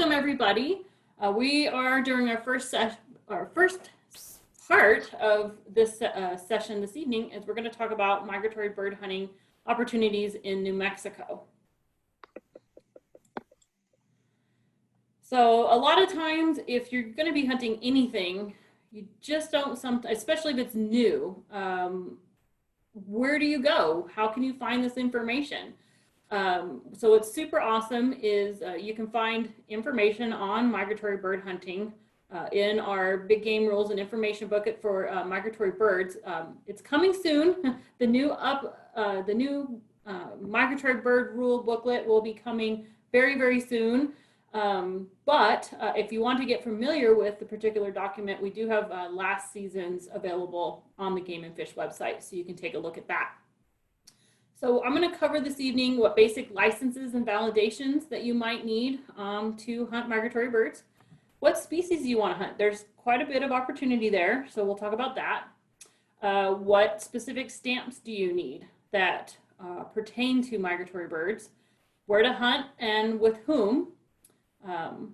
welcome everybody. We are during our first part of this session this evening is we're going to talk about migratory bird hunting opportunities in New Mexico. So a lot of times if you're going to be hunting anything, you just don't, especially if it's new, where do you go? How can you find this information? So what's super awesome is you can find information on migratory bird hunting in our big game rules and information booklet for migratory birds. It's coming soon. The new migratory bird rule booklet will be coming very, very soon. But if you want to get familiar with the particular document, we do have last season's available on the Game and Fish website, so you can take a look at that. So I'm going to cover this evening what basic licenses and validations that you might need to hunt migratory birds, what species you want to hunt. There's quite a bit of opportunity there, so we'll talk about that. What specific stamps do you need that pertain to migratory birds, where to hunt and with whom.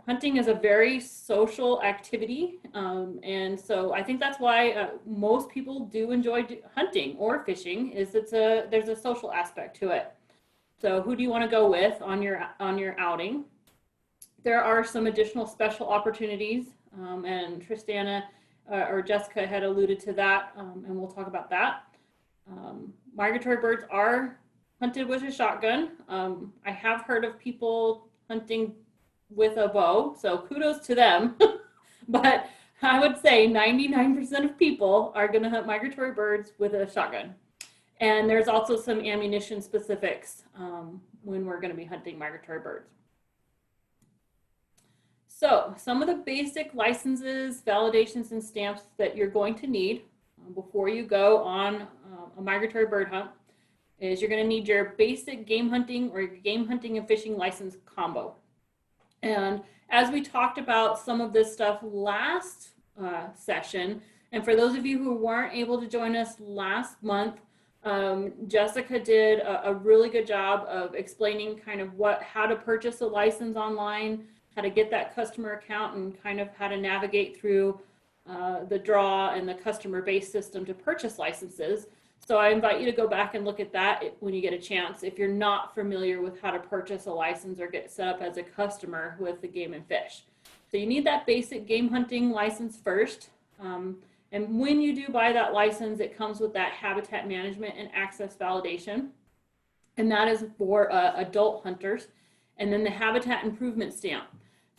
Hunting is a very social activity, and so I think that's why most people do enjoy hunting or fishing. Is there's a social aspect to it. So who do you want to go with on your outing? There are some additional special opportunities, and Tristana or Jessica had alluded to that, and we'll talk about that. Migratory birds are hunted with a shotgun. I have heard of people hunting with a bow, so kudos to them. But I would say 99% of people are going to hunt migratory birds with a shotgun. And there's also some ammunition specifics when we're going to be hunting migratory birds. So some of the basic licenses, validations, and stamps that you're going to need before you go on a migratory bird hunt is you're going to need your basic game hunting or your game hunting and fishing license combo. And as we talked about some of this stuff last session, and for those of you who weren't able to join us last month, Jessica did a really good job of explaining kind of how to purchase a license online, how to get that customer account, and kind of how to navigate through the draw and the customer base system to purchase licenses. So I invite you to go back and look at that when you get a chance if you're not familiar with how to purchase a license or get set up as a customer with the Game and Fish. So you need that basic game hunting license first. And when you do buy that license, it comes with that habitat management and access validation. And that is for adult hunters. And then the habitat improvement stamp.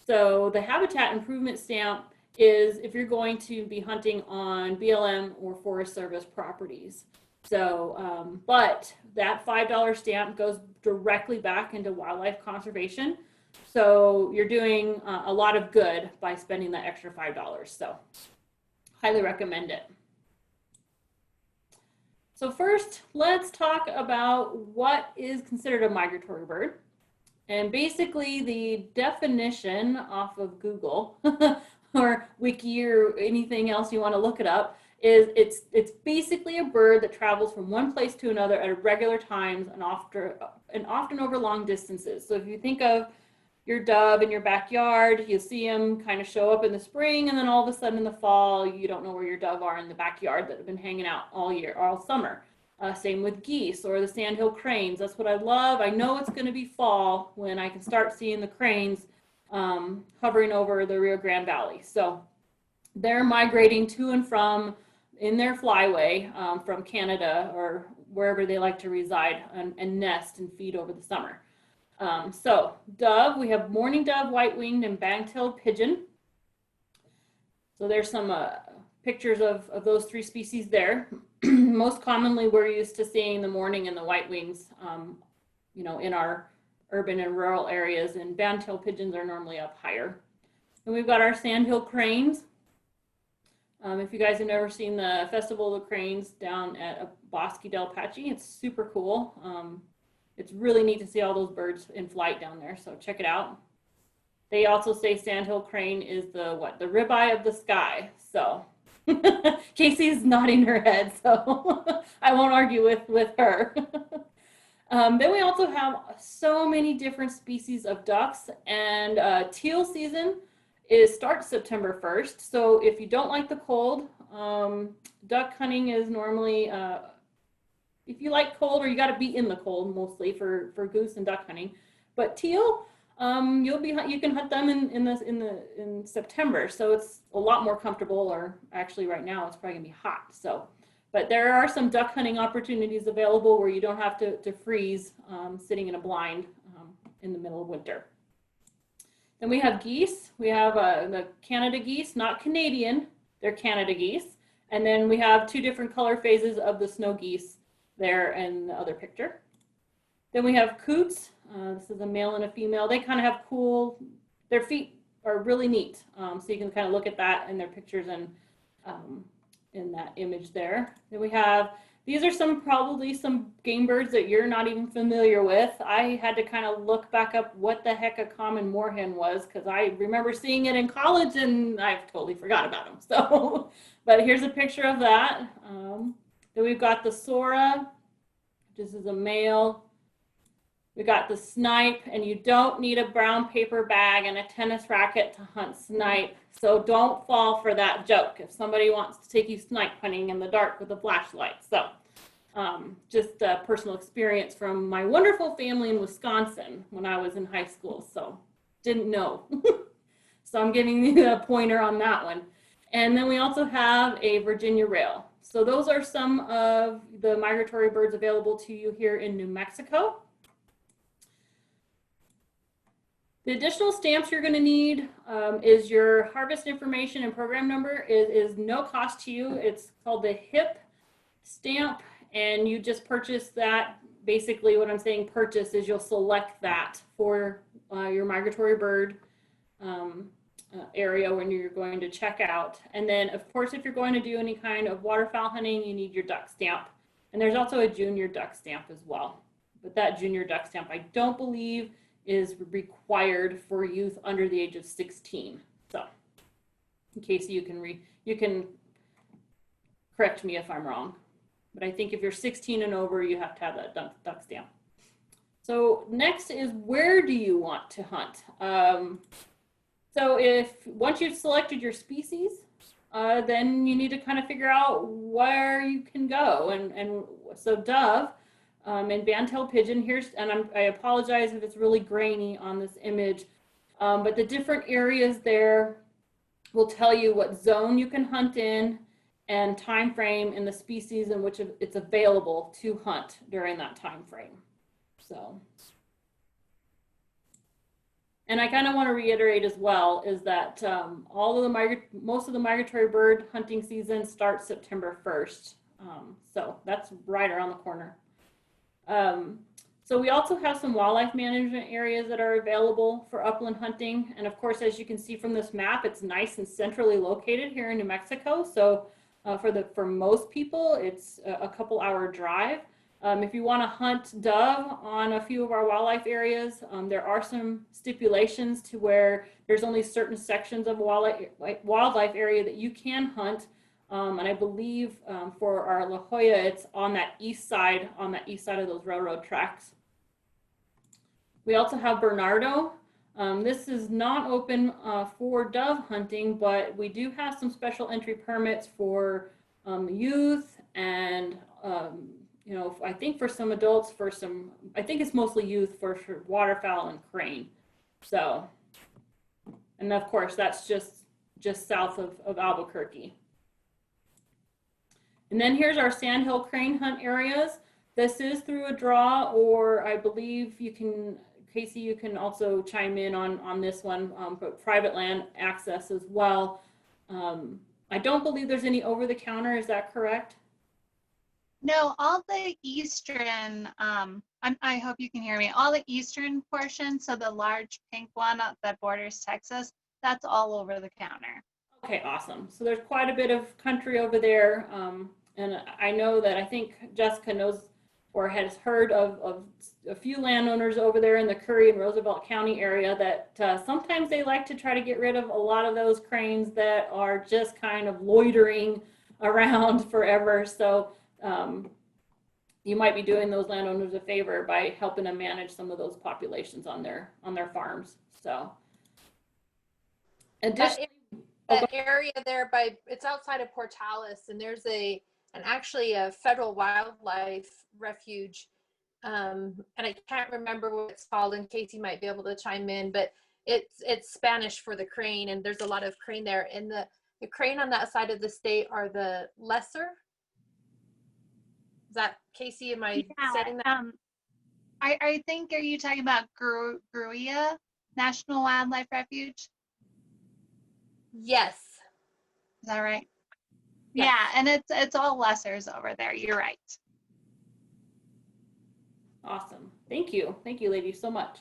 So the habitat improvement stamp is if you're going to be hunting on BLM or Forest Service properties. So, but that $5 stamp goes directly back into wildlife conservation. So you're doing a lot of good by spending that extra $5. So highly recommend it. So first, let's talk about what is considered a migratory bird. And basically the definition off of Google or Wiki or anything else you want to look it up is it's basically a bird that travels from one place to another at regular times and often over long distances. So if you think of your dove in your backyard, you'll see them kind of show up in the spring, and then all of a sudden in the fall, you don't know where your dove are in the backyard that have been hanging out all summer. Same with geese or the sandhill cranes. That's what I love. I know it's going to be fall when I can start seeing the cranes hovering over the Rio Grande Valley. So they're migrating to and from in their flyway from Canada or wherever they like to reside and nest and feed over the summer. So dove, we have mourning dove, white-winged, and bag-tailed pigeon. So there's some pictures of those three species there. Most commonly, we're used to seeing the mourning and the white-wings, in our urban and rural areas, and bag-tailed pigeons are normally up higher. And we've got our sandhill cranes. If you guys have never seen the Festival of the Cranes down at Bosque del Apache, it's super cool. It's really neat to see all those birds in flight down there, so check it out. They also say sandhill crane is the ribeye of the sky. So Casey's nodding her head, so I won't argue with her. Then we also have so many different species of ducks, and teal season starts September 1st. So if you don't like the cold, duck hunting is normally, if you like cold, or you got to be in the cold mostly for goose and duck hunting. But teal, you can hunt them in September, so it's a lot more comfortable. Or actually, right now it's probably gonna be hot. So, but there are some duck hunting opportunities available where you don't have to freeze sitting in a blind in the middle of winter. Then we have geese. We have the Canada geese, not Canadian. They're Canada geese. And then we have two different color phases of the snow geese there in the other picture. Then we have coots. This is a male and a female. They kind of have cool, their feet are really neat. So you can kind of look at that in their pictures and in that image there. Then we have, these are probably some game birds that you're not even familiar with. I had to kind of look back up what the heck a common moorhen was, because I remember seeing it in college and I've totally forgot about them. So, but here's a picture of that. Then we've got the Sora. This is a male. We got the snipe, and you don't need a brown paper bag and a tennis racket to hunt snipe. So don't fall for that joke if somebody wants to take you snipe hunting in the dark with a flashlight. So just a personal experience from my wonderful family in Wisconsin when I was in high school. So didn't know. So I'm giving you a pointer on that one. And then we also have a Virginia rail. So those are some of the migratory birds available to you here in New Mexico. The additional stamps you're going to need is your harvest information and program number. Is no cost to you. It's called the HIP stamp, and you just purchase that. Basically what I'm saying purchase is you'll select that for your migratory bird area when you're going to check out. And then of course if you're going to do any kind of waterfowl hunting, you need your duck stamp. And there's also a junior duck stamp as well. But that junior duck stamp I don't believe is required for youth under the age of 16. So in case you can correct me if I'm wrong. But I think if you're 16 and over, you have to have that duck stamp. So next is, where do you want to hunt? So once you've selected your species, then you need to kind of figure out where you can go. And so dove and band-tailed pigeon, I apologize if it's really grainy on this image, but the different areas there will tell you what zone you can hunt in and time frame in the species in which it's available to hunt during that time frame. So, and I kind of want to reiterate as well is that most of the migratory bird hunting season starts September 1st. So that's right around the corner. So we also have some wildlife management areas that are available for upland hunting. And of course, as you can see from this map, it's nice and centrally located here in New Mexico. So for most people, it's a couple hour drive. If you want to hunt dove on a few of our wildlife areas, there are some stipulations to where there's only certain sections of wildlife area that you can hunt. And I believe for our La Jolla, it's on that east side of those railroad tracks. We also have Bernardo. This is not open for dove hunting, but we do have some special entry permits for youth and I think for some adults, I think it's mostly youth for waterfowl and crane. So, and of course, that's just south of Albuquerque. And then here's our sandhill crane hunt areas. This is through a draw, or I believe Casey, you can also chime in on this one, but private land access as well. I don't believe there's any over the counter, is that correct? No, all the eastern, I hope you can hear me, all the eastern portion, so the large pink one that borders Texas, that's all over the counter. Okay, awesome. So there's quite a bit of country over there. And I know that I think Jessica knows or has heard of a few landowners over there in the Curry and Roosevelt County area that sometimes they like to try to get rid of a lot of those cranes that are just kind of loitering around forever. So you might be doing those landowners a favor by helping them manage some of those populations on their farms. So additionally, That area there by, it's outside of Portales, and there's actually a federal wildlife refuge, and I can't remember what it's called, and Casey might be able to chime in, but it's Spanish for the crane, and there's a lot of crane there, and the crane on that side of the state are the lesser. Is that, Casey, am I saying that? I think, are you talking about Gruia National Wildlife Refuge? Yes. Is that right? Yes. Yeah, and it's all lessers over there. You're right. awesome. Thank you, ladies, so much.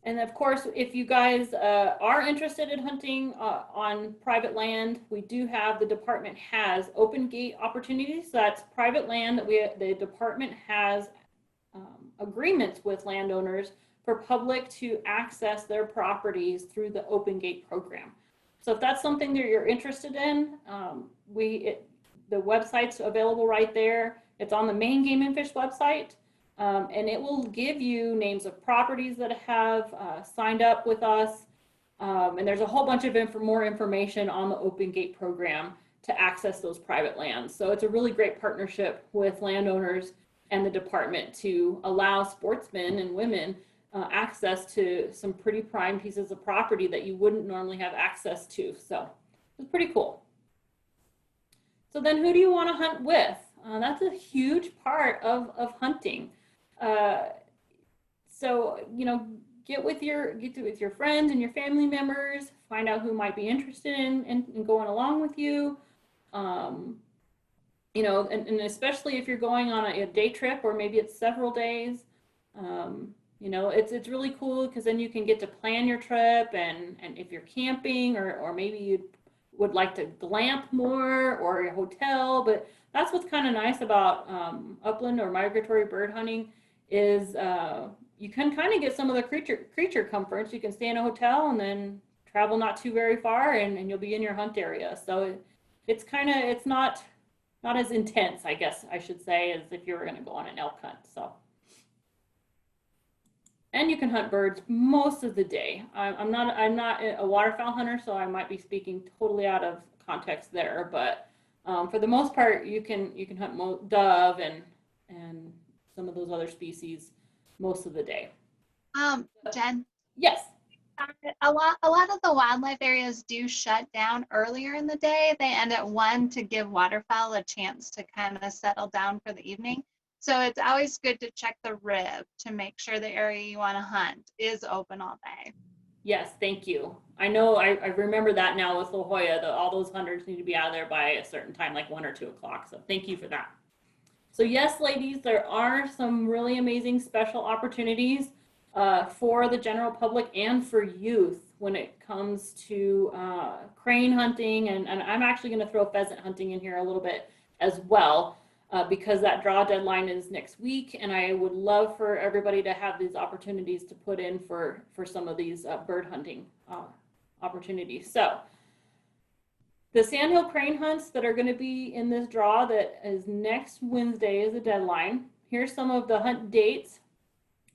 And of course, if you guys are interested in hunting on private land, we do have, the department has open gate opportunities. So that's private land that the department has agreements with landowners for public to access their properties through the open gate program. So if that's something that you're interested in, the website's available right there. It's on the main Game and Fish website. And it will give you names of properties that have signed up with us. And there's a whole bunch of more information on the Open Gate program to access those private lands. So it's a really great partnership with landowners and the department to allow sportsmen and women access to some pretty prime pieces of property that you wouldn't normally have access to. So it's pretty cool. So then who do you want to hunt with? That's a huge part of hunting. So, you know, get with your friends and your family members, find out who might be interested in going along with you. You know, and especially if you're going on a day trip, or maybe it's several days, you know, it's really cool because then you can get to plan your trip, and if you're camping, or maybe you would like to glamp more, or a hotel. But that's what's kind of nice about upland or migratory bird hunting is you can kind of get some of the creature comforts. You can stay in a hotel and then travel not too very far, and you'll be in your hunt area. So it's not as intense, I guess I should say, as if you were going to go on an elk hunt. So, and you can hunt birds most of the day. I'm not a waterfowl hunter, so I might be speaking totally out of context there. But for the most part, you can hunt dove and some of those other species most of the day. Jen? Yes. A lot of the wildlife areas do shut down earlier in the day. They end at 1 to give waterfowl a chance to kind of settle down for the evening. So it's always good to check the rib to make sure the area you want to hunt is open all day. Yes, thank you. I know, I remember that now with La Jolla, all those hunters need to be out of there by a certain time, like 1 or 2 o'clock. So thank you for that. So yes, ladies, there are some really amazing special opportunities for the general public and for youth when it comes to crane hunting. And I'm actually going to throw pheasant hunting in here a little bit as well, because that draw deadline is next week. And I would love for everybody to have these opportunities to put in for some of these bird hunting opportunities. So the sandhill crane hunts that are going to be in this draw, that is next Wednesday, is the deadline. Here's some of the hunt dates,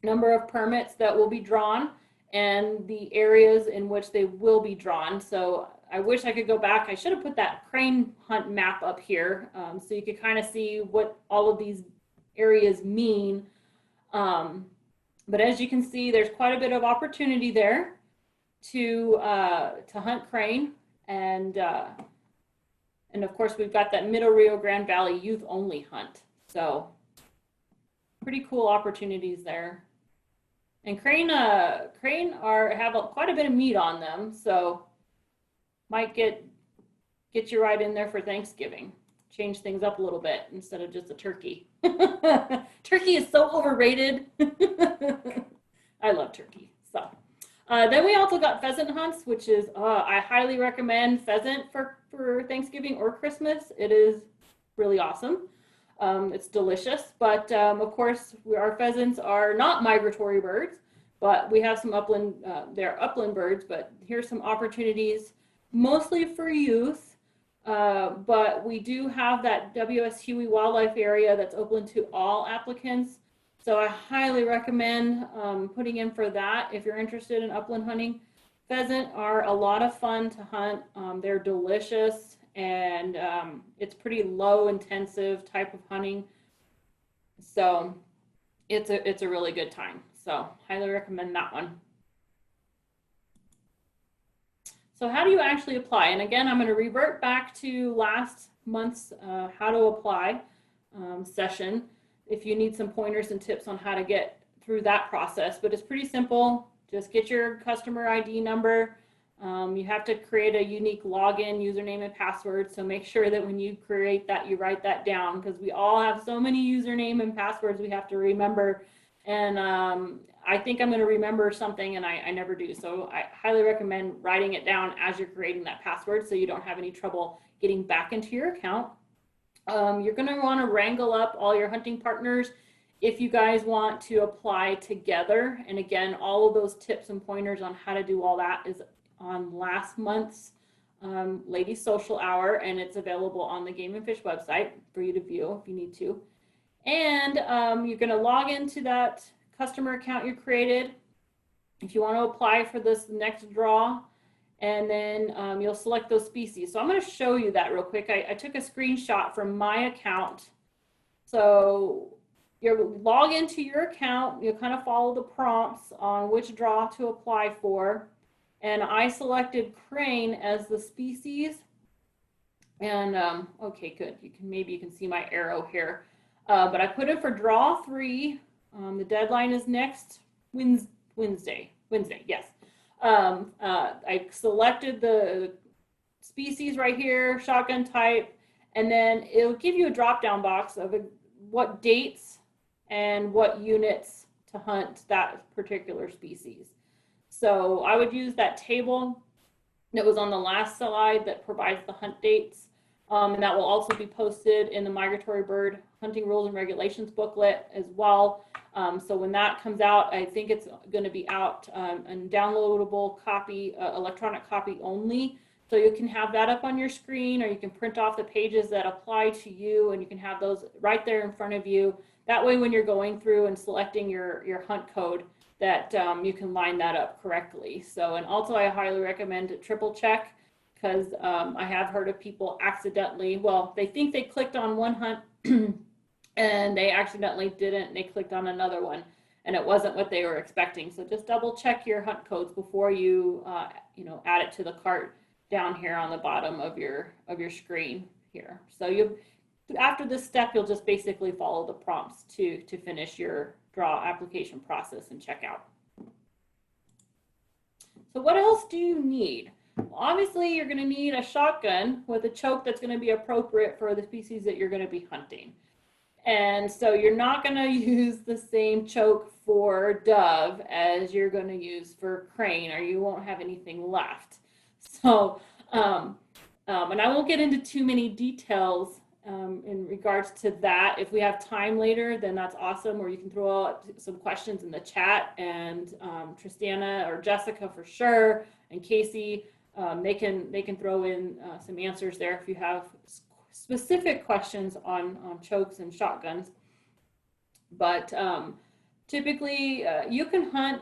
number of permits that will be drawn, and the areas in which they will be drawn. So I wish I could go back. I should have put that crane hunt map up here, so you could kind of see what all of these areas mean. But as you can see, there's quite a bit of opportunity there to hunt crane. And of course, we've got that Middle Rio Grande Valley youth only hunt. So pretty cool opportunities there. And crane have quite a bit of meat on them, so might get you right in there for Thanksgiving. Change things up a little bit instead of just a turkey. Turkey is so overrated. I love turkey. So then we also got pheasant hunts, which is I highly recommend pheasant for Thanksgiving or Christmas. It is really awesome. It's delicious, but of course our pheasants are not migratory birds, but we have some upland, they're upland birds. But here's some opportunities, mostly for youth, But we do have that W.S. Huey wildlife area that's open to all applicants. So I highly recommend putting in for that if you're interested in upland hunting. Pheasant are a lot of fun to hunt. They're delicious, and it's pretty low intensive type of hunting. So it's a really good time. So highly recommend that one. So how do you actually apply? And again, I'm going to revert back to last month's how to apply session if you need some pointers and tips on how to get through that process. But it's pretty simple. Just get your customer ID number. You have to create a unique login, username, and password. So make sure that when you create that, you write that down, because we all have so many username and passwords we have to remember. And I think I'm going to remember something and I never do. So I highly recommend writing it down as you're creating that password so you don't have any trouble getting back into your account. You're going to want to wrangle up all your hunting partners if you guys want to apply together. And again, all of those tips and pointers on how to do all that is on last month's Ladies Social Hour, and it's available on the Game and Fish website for you to view if you need to. And you're going to log into that customer account you created if you want to apply for this next draw, and then you'll select those species. So I'm going to show you that real quick. I took a screenshot from my account. So you log into your account, you'll kind of follow the prompts on which draw to apply for. And I selected crane as the species. And okay, good. Maybe you can see my arrow here. But I put it for draw 3. The deadline is next Wednesday, yes. I selected the species right here, shotgun type, and then it'll give you a drop-down box of what dates and what units to hunt that particular species. So I would use that table that was on the last slide that provides the hunt dates. And that will also be posted in the Migratory Bird Hunting Rules and Regulations booklet as well. So when that comes out, I think it's going to be out in downloadable copy, electronic copy only. So you can have that up on your screen, or you can print off the pages that apply to you, and you can have those right there in front of you. That way, when you're going through and selecting your hunt code, that you can line that up correctly. So, and also I highly recommend triple check, because I have heard of people accidentally, well, they think they clicked on one hunt and they accidentally didn't, and they clicked on another one, and it wasn't what they were expecting. So just double check your hunt codes before you, add it to the cart down here on the bottom of your screen here. So after this step, you'll just basically follow the prompts to finish your draw application process and check out. So what else do you need? Well, obviously, you're going to need a shotgun with a choke that's going to be appropriate for the species that you're going to be hunting. And so you're not going to use the same choke for dove as you're going to use for crane, or you won't have anything left. So, and I won't get into too many details in regards to that. If we have time later, then that's awesome, or you can throw out some questions in the chat, and Tristana or Jessica for sure, and Casey, they can throw in some answers there if you have specific questions on chokes and shotguns. But typically you can hunt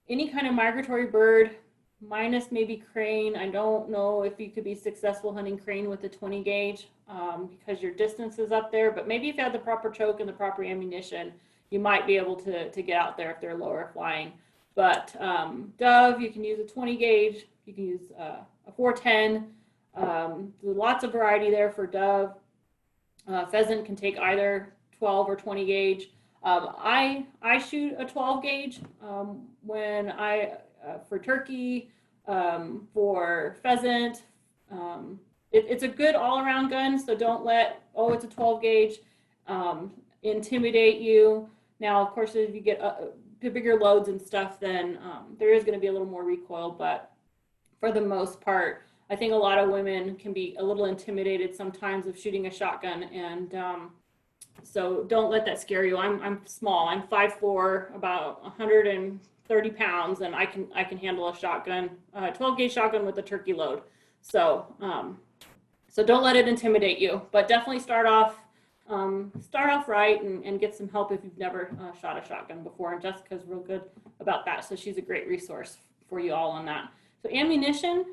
any kind of migratory bird, minus maybe crane. I don't know if you could be successful hunting crane with a 20 gauge because your distance is up there, but maybe if you have the proper choke and the proper ammunition, you might be able to get out there if they're lower flying. But dove, you can use a 20 gauge, you can use a 410. There's lots of variety there for dove. Pheasant can take either 12 or 20 gauge. I shoot a 12 gauge when for turkey, for pheasant. It's a good all-around gun, so don't let, it's a 12 gauge, intimidate you. Now, of course, if you get bigger loads and stuff, then there is going to be a little more recoil, but for the most part, I think a lot of women can be a little intimidated sometimes of shooting a shotgun, and so don't let that scare you. I'm small. I'm 5'4", about 130 pounds, and I can handle a shotgun, 12 gauge shotgun with a turkey load. So So don't let it intimidate you, but definitely start off right and get some help if you've never shot a shotgun before. And Jessica's real good about that, so she's a great resource for you all on that. So ammunition,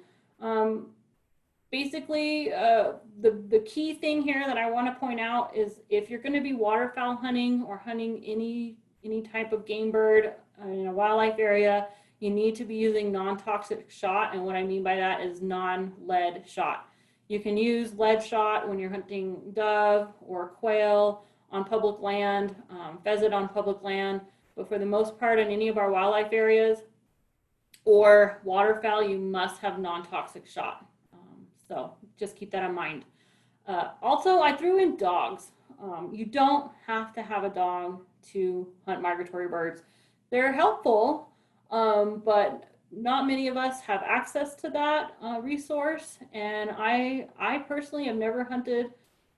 basically the key thing here that I want to point out is if you're going to be waterfowl hunting or hunting any type of game bird in a wildlife area, you need to be using non-toxic shot. And what I mean by that is non-lead shot. You can use lead shot when you're hunting dove or quail on public land, pheasant on public land, but for the most part in any of our wildlife areas or waterfowl, you must have non-toxic shot. So just keep that in mind. Also, I threw in dogs. You don't have to have a dog to hunt migratory birds. They're helpful, but not many of us have access to that resource. And I personally have never hunted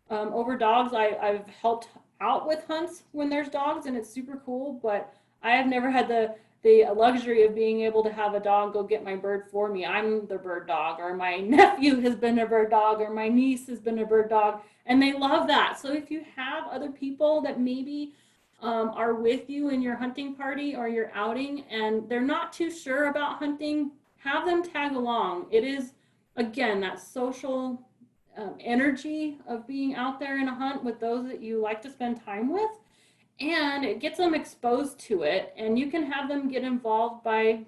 over dogs. I've helped out with hunts when there's dogs, and it's super cool, but I have never had the luxury of being able to have a dog go get my bird for me. I'm the bird dog, or my nephew has been a bird dog, or my niece has been a bird dog, and they love that. So if you have other people that maybe are with you in your hunting party or your outing and they're not too sure about hunting, have them tag along. It is, again, that social energy of being out there in a hunt with those that you like to spend time with. And it gets them exposed to it, and you can have them get involved by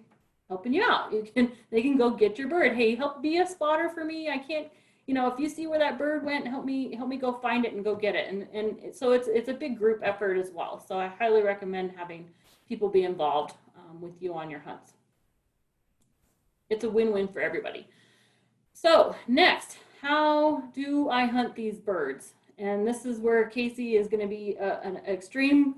helping you out. They can go get your bird. Hey, help be a spotter for me. I can't, if you see where that bird went, help me go find it and go get it. And so it's a big group effort as well. So I highly recommend having people be involved with you on your hunts. It's a win-win for everybody. So next, how do I hunt these birds? And this is where Casey is going to be an extreme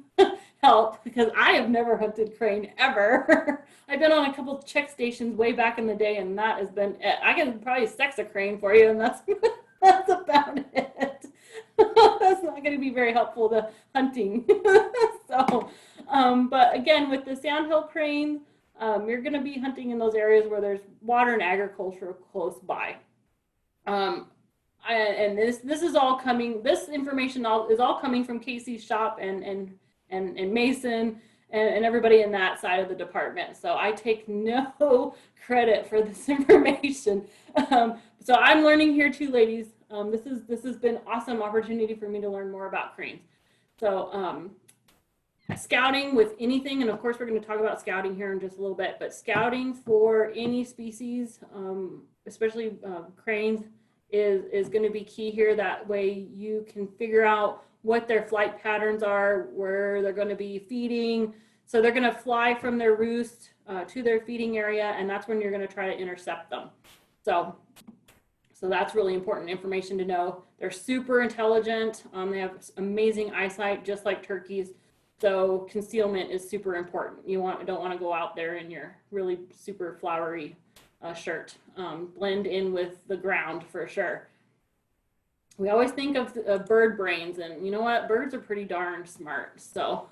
help, because I have never hunted crane ever. I've been on a couple of check stations way back in the day, and that has been it. I can probably sex a crane for you, and that's about it. That's not going to be very helpful to hunting. So, but again, with the sandhill crane, you're going to be hunting in those areas where there's water and agriculture close by. And this is all coming. This information is all coming from Casey's shop and Mason and everybody in that side of the department. So I take no credit for this information. So I'm learning here too, ladies. This has been an awesome opportunity for me to learn more about cranes. So scouting with anything, and of course we're going to talk about scouting here in just a little bit. But scouting for any species, especially cranes, is going to be key here. That way you can figure out what their flight patterns are, where they're going to be feeding. So they're going to fly from their roost to their feeding area, and that's when you're going to try to intercept them. So that's really important information to know. They're super intelligent. They have amazing eyesight, just like turkeys. So concealment is super important. You don't want to go out there in your really super flowery shirt. Blend in with the ground for sure. We always think of bird brains, and you know what? Birds are pretty darn smart. So,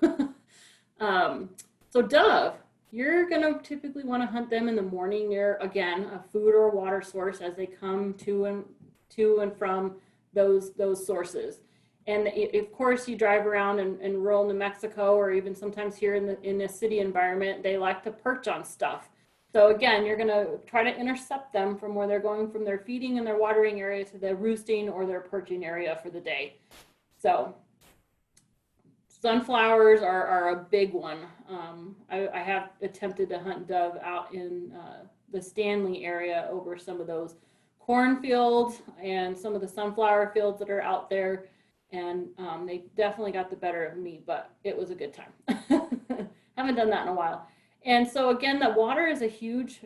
so dove, you're gonna typically want to hunt them in the morning near, again, a food or water source as they come to and from those sources. And of course, you drive around in rural New Mexico, or even sometimes here in the city environment, they like to perch on stuff. So again, you're going to try to intercept them from where they're going from their feeding and their watering area to their roosting or their perching area for the day. So sunflowers are a big one. I have attempted to hunt dove out in the Stanley area over some of those cornfields and some of the sunflower fields that are out there. And they definitely got the better of me, but it was a good time. Haven't done that in a while. And so again, the water is a huge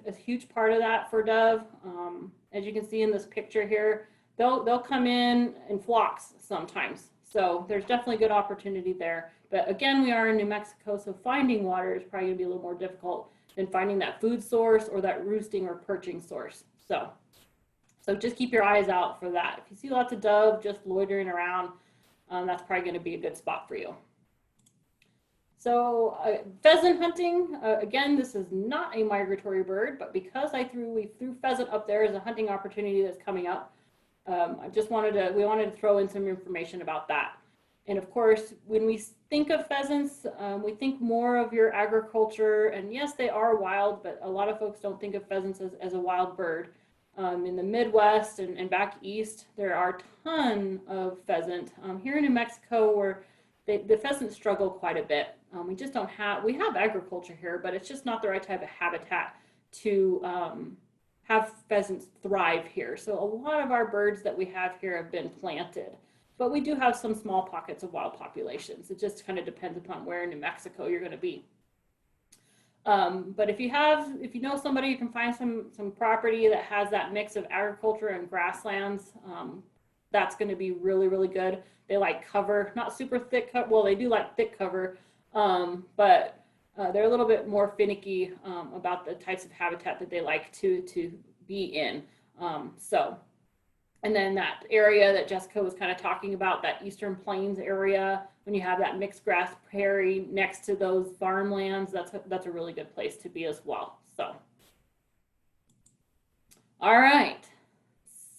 part of that for dove. As you can see in this picture here, they'll come in flocks sometimes. So there's definitely good opportunity there. But again, we are in New Mexico, so finding water is probably gonna be a little more difficult than finding that food source or that roosting or perching source. So just keep your eyes out for that. If you see lots of dove just loitering around, that's probably gonna be a good spot for you. So pheasant hunting, again, this is not a migratory bird, but because we threw pheasant up there as a hunting opportunity that's coming up, we wanted to throw in some information about that. And of course, when we think of pheasants, we think more of your agriculture, and yes, they are wild, but a lot of folks don't think of pheasants as a wild bird. In the Midwest and back east, there are a ton of pheasant. Here in New Mexico, where the pheasants struggle quite a bit. We just don't have, we have agriculture here, but it's just not the right type of habitat to have pheasants thrive here. So a lot of our birds that we have here have been planted, but we do have some small pockets of wild populations. It just kind of depends upon where in New Mexico you're going to be. But if you know somebody, you can find some property that has that mix of agriculture and grasslands. That's going to be really, really good. They like cover, not super thick cover. Well, they do like thick cover, but they're a little bit more finicky about the types of habitat that they like to be in. And then that area that Jessica was kind of talking about, that Eastern Plains area, when you have that mixed grass prairie next to those farmlands, that's a really good place to be as well. So, all right.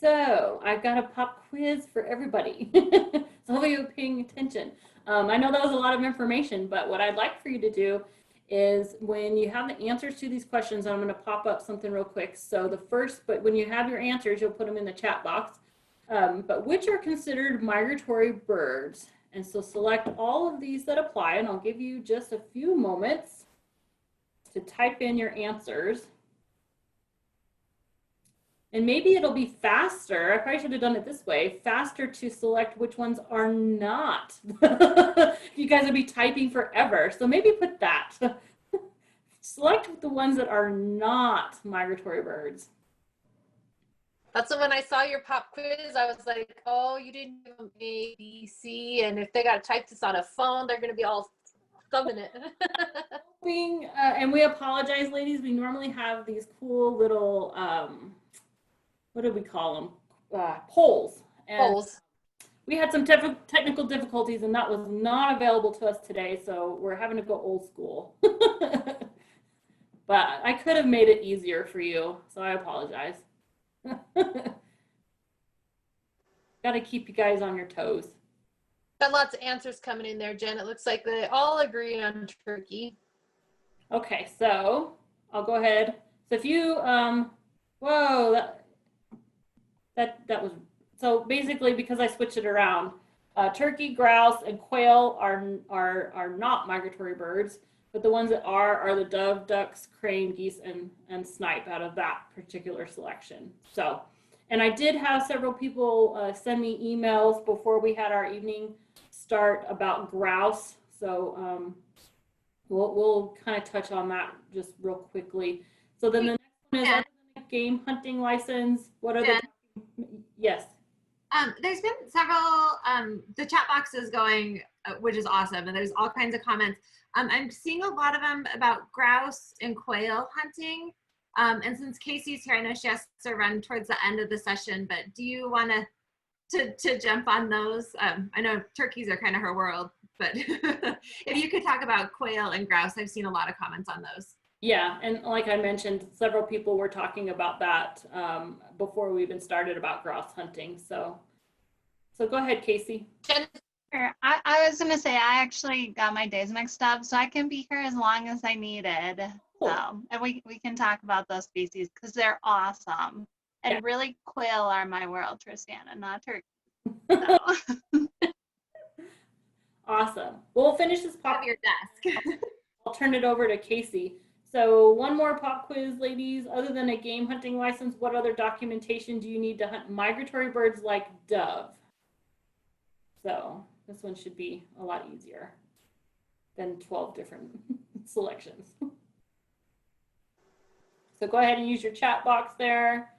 So I've got a pop quiz for everybody. So hopefully you're paying attention. I know that was a lot of information, but what I'd like for you to do is when you have the answers to these questions, I'm going to pop up something real quick. So but when you have your answers, you'll put them in the chat box. But which are considered migratory birds? And so select all of these that apply, and I'll give you just a few moments to type in your answers. And maybe it'll be faster. I probably should have done it this way, faster to select which ones are not. You guys will be typing forever. So maybe put that. Select the ones that are not migratory birds. That's when I saw your pop quiz, I was like, oh, you didn't give them A, B, C. And if they got to type this on a phone, they're going to be all thumbing it. And we apologize, ladies. We normally have these cool little, what do we call them? Polls. Polls. We had some technical difficulties, and that was not available to us today, so we're having to go old school. But I could have made it easier for you, so I apologize. Got to keep you guys on your toes. Got lots of answers coming in there, Jen. It looks like they all agree on turkey. Okay, so I'll go ahead. So if you, whoa, that was, so basically because I switched it around, turkey, grouse, and quail are not migratory birds, but the ones that are the dove, ducks, crane, geese, and snipe out of that particular selection. So, and I did have several people send me emails before we had our evening start about grouse. So we'll kind of touch on that just real quickly. So then the next one is, other than a game hunting license, what are the, yes. There's been several, the chat box is going, which is awesome, and there's all kinds of comments. I'm seeing a lot of them about grouse and quail hunting. And since Casey's here, I know she has to run towards the end of the session, but do you want to jump on those? I know turkeys are kind of her world, but if you could talk about quail and grouse, I've seen a lot of comments on those. Yeah, and like I mentioned, several people were talking about that before we even started about grouse hunting. So go ahead, Casey. Sure. I was going to say, I actually got my days mixed up, so I can be here as long as I needed. Cool. So, and we can talk about those species because they're awesome. And Yeah. really, quail are my world, Tristana, not turkey. So. Awesome. We'll finish this pop. Have your desk. I'll turn it over to Casey. So one more pop quiz, ladies. Other than a game hunting license, what other documentation do you need to hunt migratory birds like dove? So this one should be a lot easier than 12 different selections. So go ahead and use your chat box there.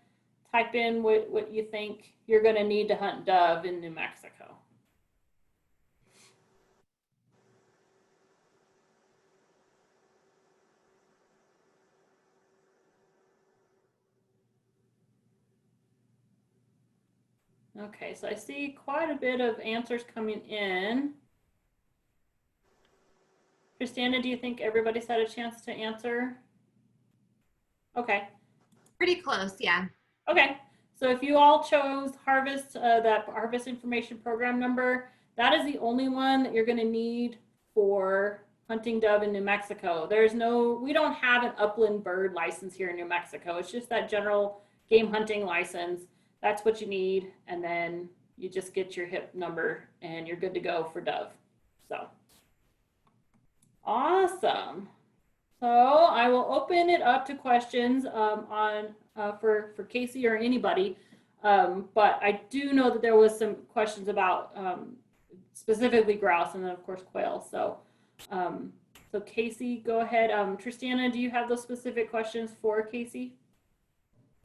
Type in what you think you're going to need to hunt dove in New Mexico. Okay, so I see quite a bit of answers coming in. Christina, do you think everybody's had a chance to answer? Okay. Pretty close, yeah. Okay, So if you all chose Harvest, that Harvest Information Program number, that is the only one that you're going to need for hunting dove in New Mexico. We don't have an upland bird license here in New Mexico. It's just that general game hunting license. That's what you need. And then you just get your HIP number and you're good to go for dove. So awesome. So I will open it up to questions for Casey or anybody. But I do know that there was some questions about specifically grouse and then of course quail. So Casey, go ahead. Tristana, do you have those specific questions for Casey?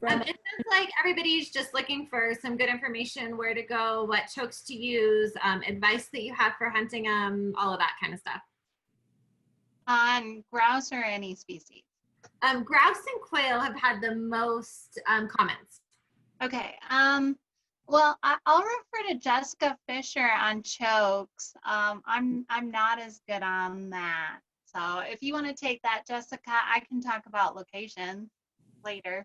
It sounds like everybody's just looking for some good information, where to go, what chokes to use, advice that you have for hunting them, all of that kind of stuff. On grouse or any species? Grouse and quail have had the most comments. Okay. Well, I'll refer to Jessica Fisher on chokes. I'm not as good on that. So if you want to take that, Jessica, I can talk about location later.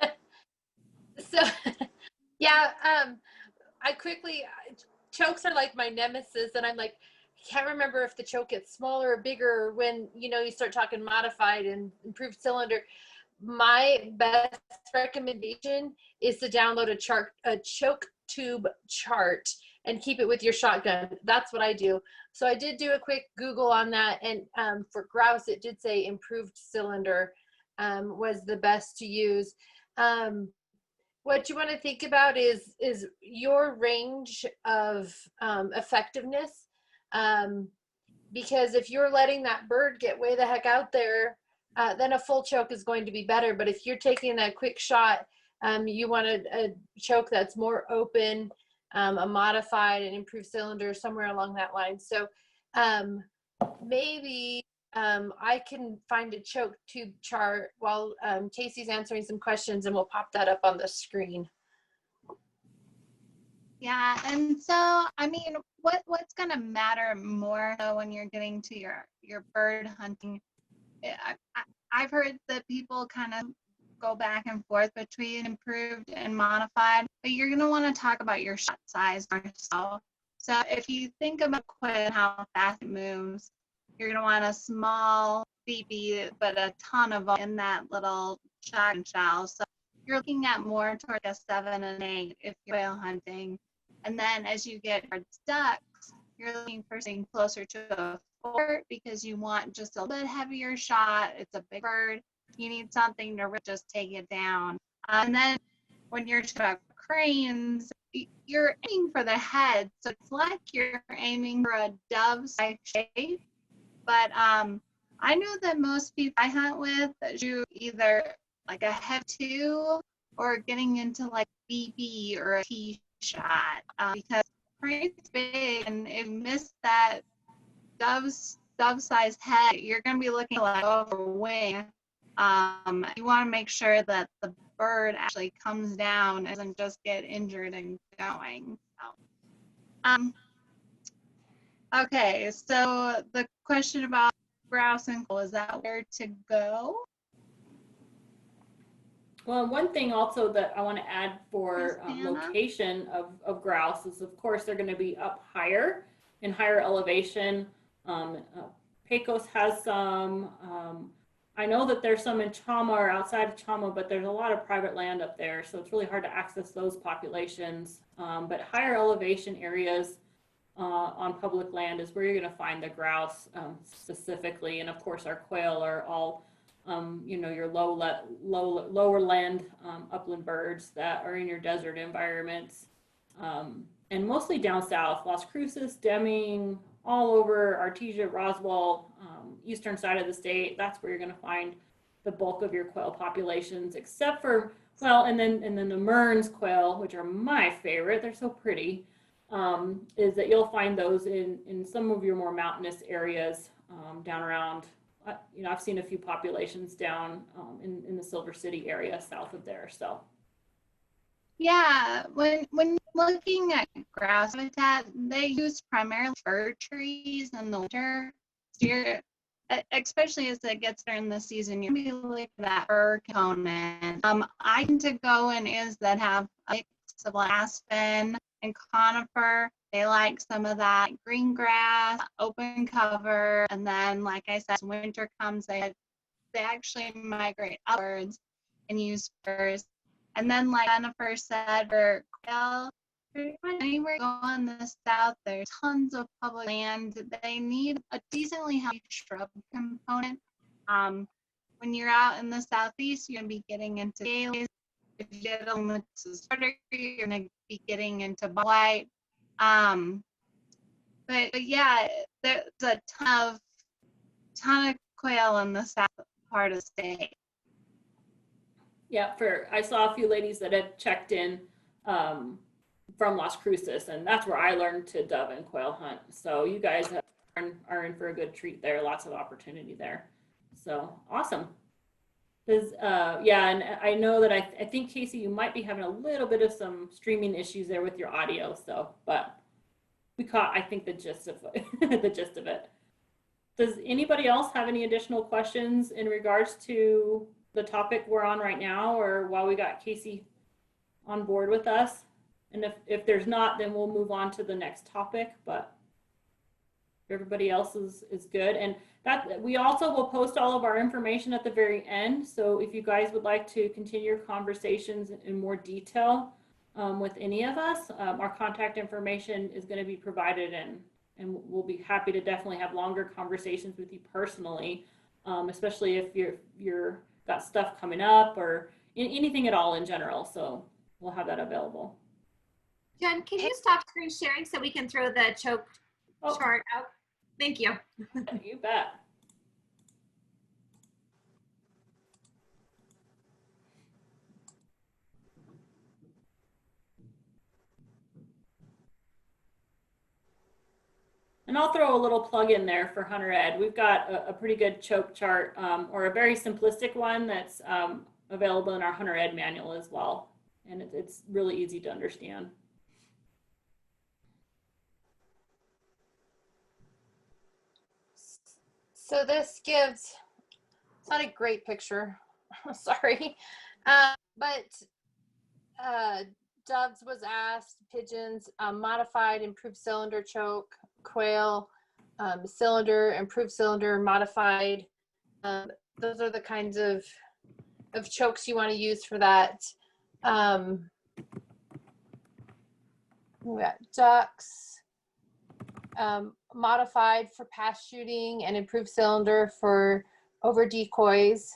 So, yeah, chokes are like my nemesis, and I'm like, I can't remember if the choke gets smaller or bigger when, you start talking modified and improved cylinder. My best recommendation is to download a choke tube chart and keep it with your shotgun. That's what I do. So I did do a quick Google on that, and for grouse, it did say improved cylinder was the best to use. What you want to think about is your range of effectiveness, because if you're letting that bird get way the heck out there, then a full choke is going to be better. But if you're taking a quick shot, you want a choke that's more open, a modified and improved cylinder, somewhere along that line. So maybe I can find a choke tube chart while Casey's answering some questions, and we'll pop that up on the screen. Yeah, and so I mean, what's gonna matter more so when you're getting to your bird hunting? I've heard that people kind of go back and forth between improved and modified, but you're gonna want to talk about your shot size more so. So if you think about quail, how fast it moves, you're gonna want a small BB, but a ton of in that little shotgun shell. So you're looking at more toward a 7 and 8 if you're quail hunting. And then as you get towards ducks, you're looking for something closer to a 4 because you want just a little bit heavier shot. It's a big bird. You need something to really just take it down. And then when you're talking about cranes, you're aiming for the head. So it's like you're aiming for a dove-like shape. But I know that most people I hunt with do either like a head 2 or getting into like BB or a T shot because crane's big, and if you miss that dove-sized head, you're going to be looking like over wing. You want to make sure that the bird actually comes down and doesn't just get injured and going. So, okay, so the question about grouse and quail, is that where to go? Well, one thing also that I want to add for Christina? location of grouse is, of course, they're going to be up higher in higher elevation. Pecos has some. I know that there's some in Chama or outside of Chama, but there's a lot of private land up there, so it's really hard to access those populations. But higher elevation areas on public land is where you're going to find the grouse specifically, and of course our quail are all your lower land upland birds that are in your desert environments, and mostly down south, Las Cruces, Deming, all over Artesia, Roswell, eastern side of the state. That's where you're going to find the bulk of your quail populations, except for, well, and then the Mearns quail, which are my favorite. They're so pretty. Is that you'll find those in some of your more mountainous areas down around. I've seen a few populations down in the Silver City area south of there. So, yeah, when looking at grouse habitat, they use primarily fir trees in the winter. So especially as it gets during the season, you're really looking at that fir component. I tend to go in areas that have a mix of like aspen and conifer. They like some of that green grass, open cover, and then, like I said, as winter comes, they actually migrate upwards and use furs. And then, like Jennifer said, for quail, pretty much anywhere you go in the south, there's tons of public land. They need a decently healthy shrub component. When you're out in the southeast, you're gonna be getting into dahlias. If you get on the starter, you're gonna be getting into white. But yeah, there's a ton of quail in the south part of the state. Yeah, I saw a few ladies that had checked in from Las Cruces, and that's where I learned to dove and quail hunt. So you guys are in for a good treat there. Lots of opportunity there. So awesome. Yeah, and I know that I think, Casey, you might be having a little bit of some streaming issues there with your audio. So, but we caught, I think, the gist of it. The gist of it. Does anybody else have any additional questions in regards to the topic we're on right now, or while we got Casey on board with us? And if there's not, then we'll move on to the next topic. But everybody else is good. And that we also will post all of our information at the very end. So if you guys would like to continue your conversations in more detail with any of us, our contact information is going to be provided, and we'll be happy to definitely have longer conversations with you personally, especially if you're got stuff coming up or anything at all in general. So we'll have that available. Jen, can you stop screen sharing so we can throw the choke chart out? Thank you. You bet. And I'll throw a little plug in there for Hunter Ed. We've got a pretty good choke chart, or a very simplistic one that's available in our Hunter Ed manual as well. And it's really easy to understand. So this gives, it's not a great picture, sorry, but doves was asked, pigeons, modified, improved cylinder choke, quail, cylinder, improved cylinder, modified. Those are the kinds of chokes you want to use for that. We got ducks, modified for pass shooting, and improved cylinder for over decoys.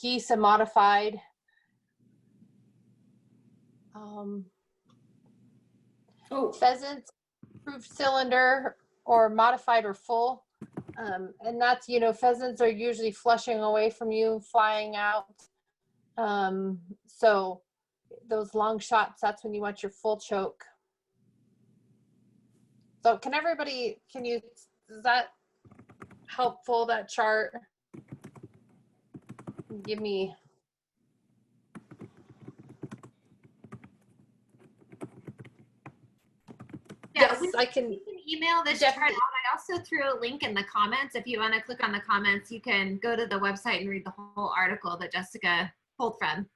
Geese, a modified. Pheasants, improved cylinder or modified or full. And that's, pheasants are usually flushing away from you, flying out. So those long shots, that's when you want your full choke. So is that helpful, that chart? Give me. Yeah, yes, I can. You can email this chart out. I also threw a link in the comments. If you want to click on the comments, you can go to the website and read the whole article that Jessica pulled from.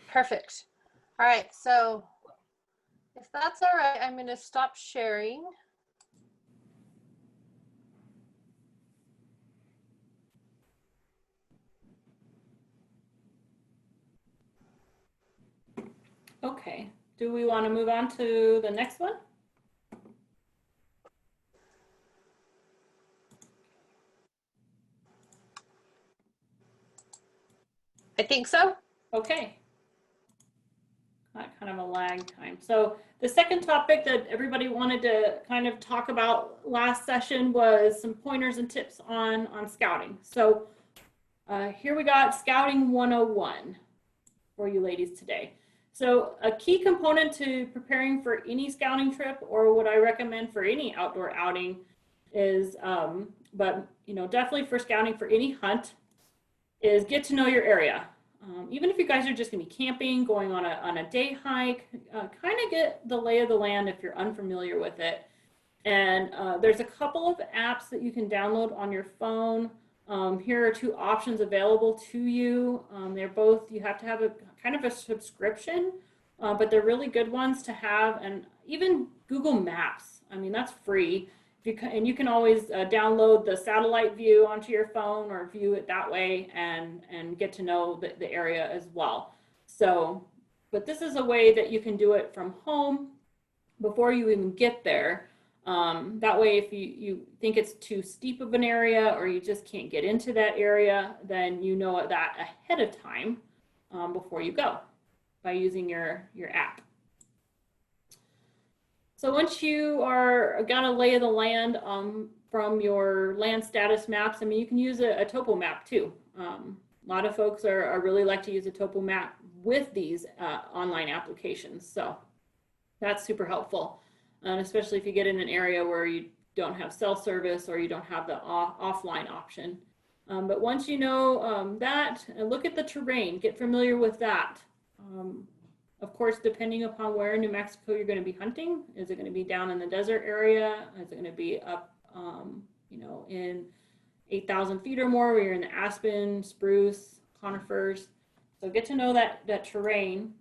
Perfect. All right, so if that's all right, I'm going to stop sharing. Okay. Do we want to move on to the next one? I think so. Okay. Got kind of a lag time. So the second topic that everybody wanted to kind of talk about last session was some pointers and tips on scouting. So here we got Scouting 101 for you ladies today. So a key component to preparing for any scouting trip, or what I recommend for any outdoor outing, is, but definitely for scouting for any hunt, is get to know your area. Even if you guys are just going to be camping, going on a day hike, kind of get the lay of the land if you're unfamiliar with it. And there's a couple of apps that you can download on your phone Here are two options available to you. They're both, you have to have a kind of a subscription, but they're really good ones to have. And even Google Maps, I mean, that's free. And you can always download the satellite view onto your phone or view it that way and get to know the area as well. So, but this is a way that you can do it from home before you even get there. That way, if you think it's too steep of an area or you just can't get into that area, then you know that ahead of time before you go by using your app. So once you got a lay of the land from your land status maps, I mean, you can use a topo map too. A lot of folks are really like to use a topo map with these online applications. So that's super helpful. And especially if you get in an area where you don't have cell service or you don't have the offline option. But once you know that, and look at the terrain, get familiar with that. Of course, depending upon where in New Mexico you're going to be hunting, is it going to be down in the desert area? Is it going to be up, you know, in 8,000 feet or more where you're in the aspen, spruce, conifers? So get to know that terrain.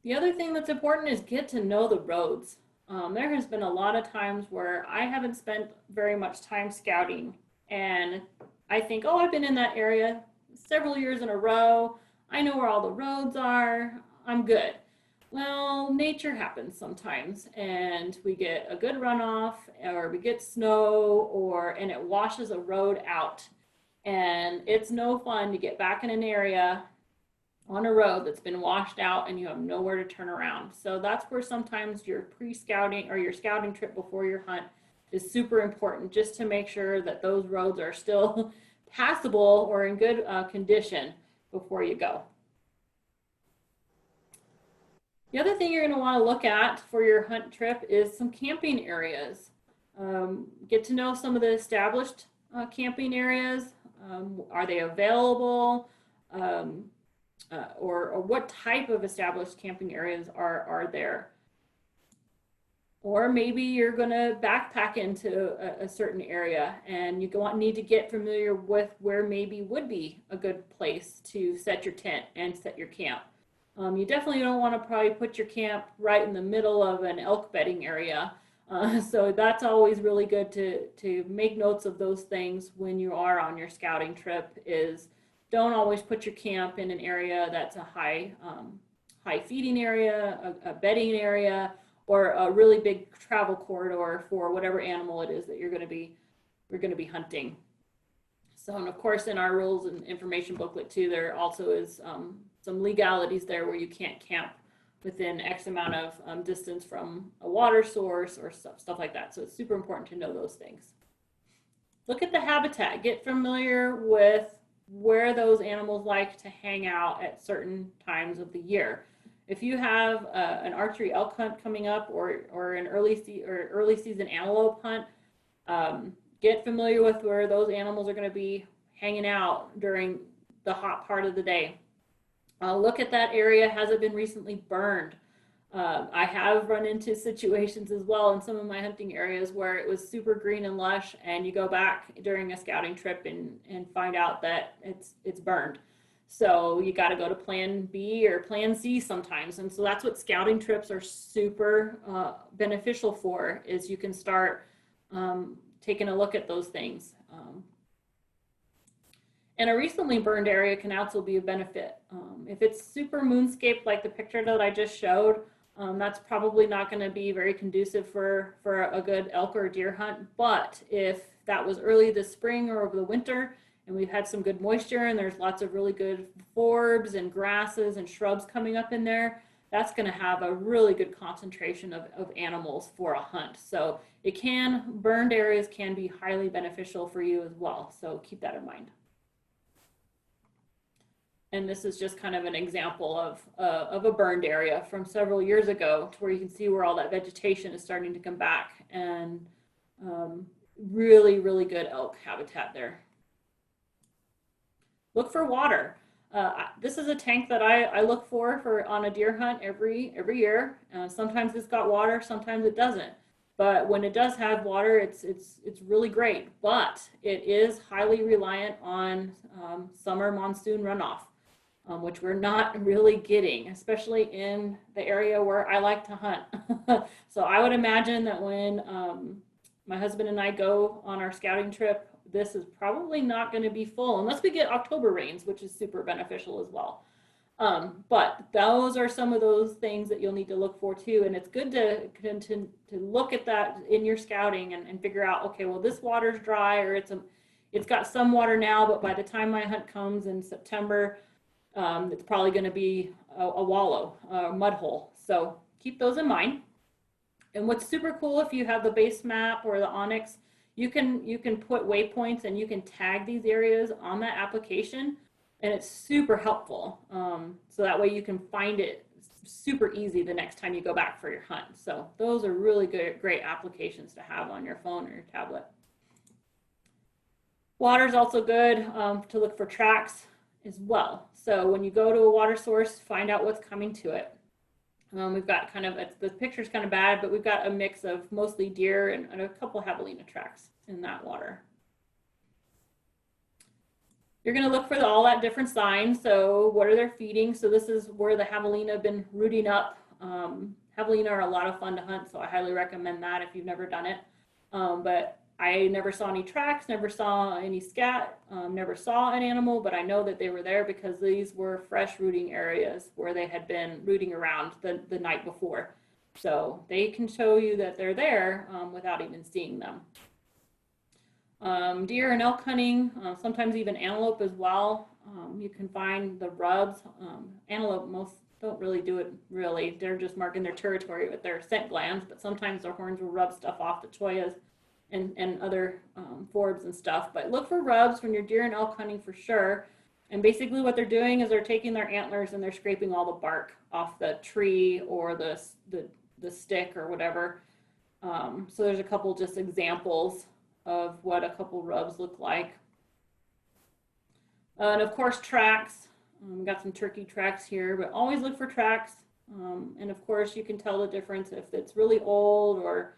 The other thing that's important is get to know the roads. There has been a lot of times where I haven't spent very much time scouting and I think, oh, I've been in that area several years in a row. I know where all the roads are. I'm good. Well, nature happens sometimes and we get a good runoff or we get snow and it washes a road out. And it's no fun to get back in an area on a road that's been washed out and you have nowhere to turn around. So that's where sometimes your pre-scouting or your scouting trip before your hunt is super important, just to make sure that those roads are still passable or in good condition before you go. The other thing you're going to want to look at for your hunt trip is some camping areas. Get to know some of the established camping areas. Are they available? Or what type of established camping areas are there? Or maybe you're going to backpack into a certain area and you need to get familiar with where maybe would be a good place to set your tent and set your camp. You definitely don't want to probably put your camp right in the middle of an elk bedding area. So that's always really good to make notes of those things when you are on your scouting trip. Is don't always put your camp in an area that's a high feeding area, a bedding area, or a really big travel corridor for whatever animal it is that you're going to be hunting. So, and of course, in our rules and information booklet too, there also is some legalities there where you can't camp within X amount of distance from a water source or stuff like that. So it's super important to know those things. Look at the habitat. Get familiar with where those animals like to hang out at certain times of the year. If you have an archery elk hunt coming up or an early season antelope hunt, get familiar with where those animals are going to be hanging out during the hot part of the day. Look at that area. Has it been recently burned? I have run into situations as well in some of my hunting areas where it was super green and lush, and you go back during a scouting trip and find out that it's burned. So you got to go to plan B or plan C sometimes. And so that's what scouting trips are super beneficial for, is you can start taking a look at those things. And a recently burned area can also be a benefit. If it's super moonscaped like the picture that I just showed, that's probably not going to be very conducive for a good elk or deer hunt. But if that was early this spring or over the winter and we've had some good moisture and there's lots of really good forbs and grasses and shrubs coming up in there, that's going to have a really good concentration of animals for a hunt. So burned areas can be highly beneficial for you as well. So keep that in mind. And this is just kind of an example of a burned area from several years ago, to where you can see where all that vegetation is starting to come back, and really, really good elk habitat there. Look for water. This is a tank that I look for on a deer hunt every year. Sometimes it's got water, sometimes it doesn't. But when it does have water, it's really great. But it is highly reliant on summer monsoon runoff, which we're not really getting, especially in the area where I like to hunt. So I would imagine that when my husband and I go on our scouting trip, this is probably not going to be full unless we get October rains, which is super beneficial as well. But those are some of those things that you'll need to look for too. And it's good to look at that in your scouting and figure out, okay, well, this water's dry, or it's got some water now, but by the time my hunt comes in September, it's probably going to be a wallow, a mud hole. So keep those in mind. And what's super cool, if you have the base map or the Onyx, you can put waypoints and you can tag these areas on that application. And it's super helpful. So that way you can find it super easy the next time you go back for your hunt. So those are really great applications to have on your phone or your tablet. Water is also good to look for tracks as well. So when you go to a water source, find out what's coming to it. We've got the picture's kind of bad, but we've got a mix of mostly deer and a couple javelina tracks in that water. You're going to look for all that different signs. So what are they feeding? So this is where the javelina have been rooting up. Javelina are a lot of fun to hunt, so I highly recommend that if you've never done it. But I never saw any tracks, never saw any scat, never saw an animal, but I know that they were there because these were fresh rooting areas where they had been rooting around the night before. So they can show you that they're there without even seeing them. Deer and elk hunting, sometimes even antelope as well. You can find the rubs. Antelope, most don't really do it really. They're just marking their territory with their scent glands, but sometimes their horns will rub stuff off the choyas and other forbs and stuff. But look for rubs when you're deer and elk hunting for sure. And basically what they're doing is they're taking their antlers and they're scraping all the bark off the tree or the stick or whatever. So there's a couple just examples of what a couple rubs look like. And of course, tracks. We got some turkey tracks here, but always look for tracks. And of course, you can tell the difference if it's really old or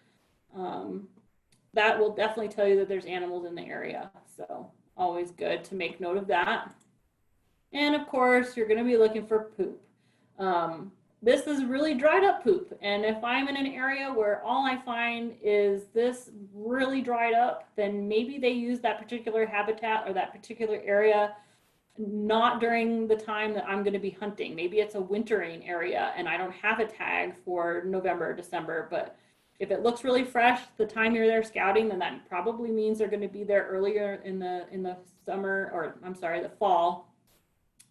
that will definitely tell you that there's animals in the area. So always good to make note of that. And of course, you're going to be looking for poop. This is really dried up poop. And if I'm in an area where all I find is this really dried up, then maybe they use that particular habitat or that particular area not during the time that I'm going to be hunting. Maybe it's a wintering area and I don't have a tag for November or December, but if it looks really fresh the time you're there scouting, then that probably means they're going to be there earlier in the summer, or I'm sorry, the fall.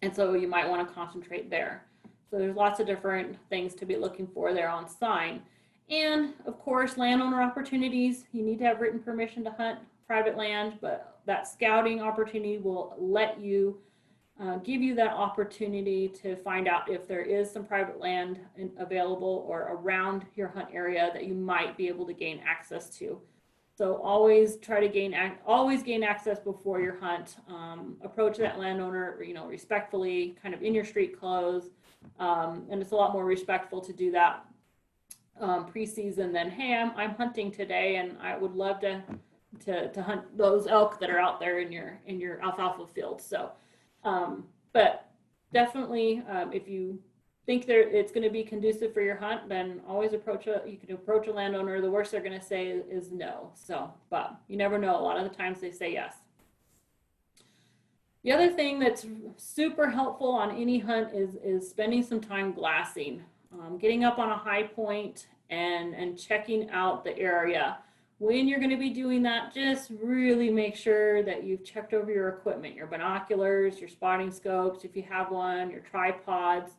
And so you might want to concentrate there. So there's lots of different things to be looking for there on sign. And of course, landowner opportunities. You need to have written permission to hunt private land, but that scouting opportunity will let you give you that opportunity to find out if there is some private land available or around your hunt area that you might be able to gain access to. So always try to gain access before your hunt. Approach that landowner, respectfully, kind of in your street clothes. And it's a lot more respectful to do that pre-season than, hey, I'm hunting today and I would love to hunt those elk that are out there in your alfalfa field. So, but definitely if you think it's going to be conducive for your hunt, then always you can approach a landowner. The worst they're going to say is no. So, but you never know. A lot of the times they say yes. The other thing that's super helpful on any hunt is spending some time glassing, getting up on a high point and checking out the area. When you're going to be doing that, just really make sure that you've checked over your equipment, your binoculars, your spotting scopes, if you have one, your tripods,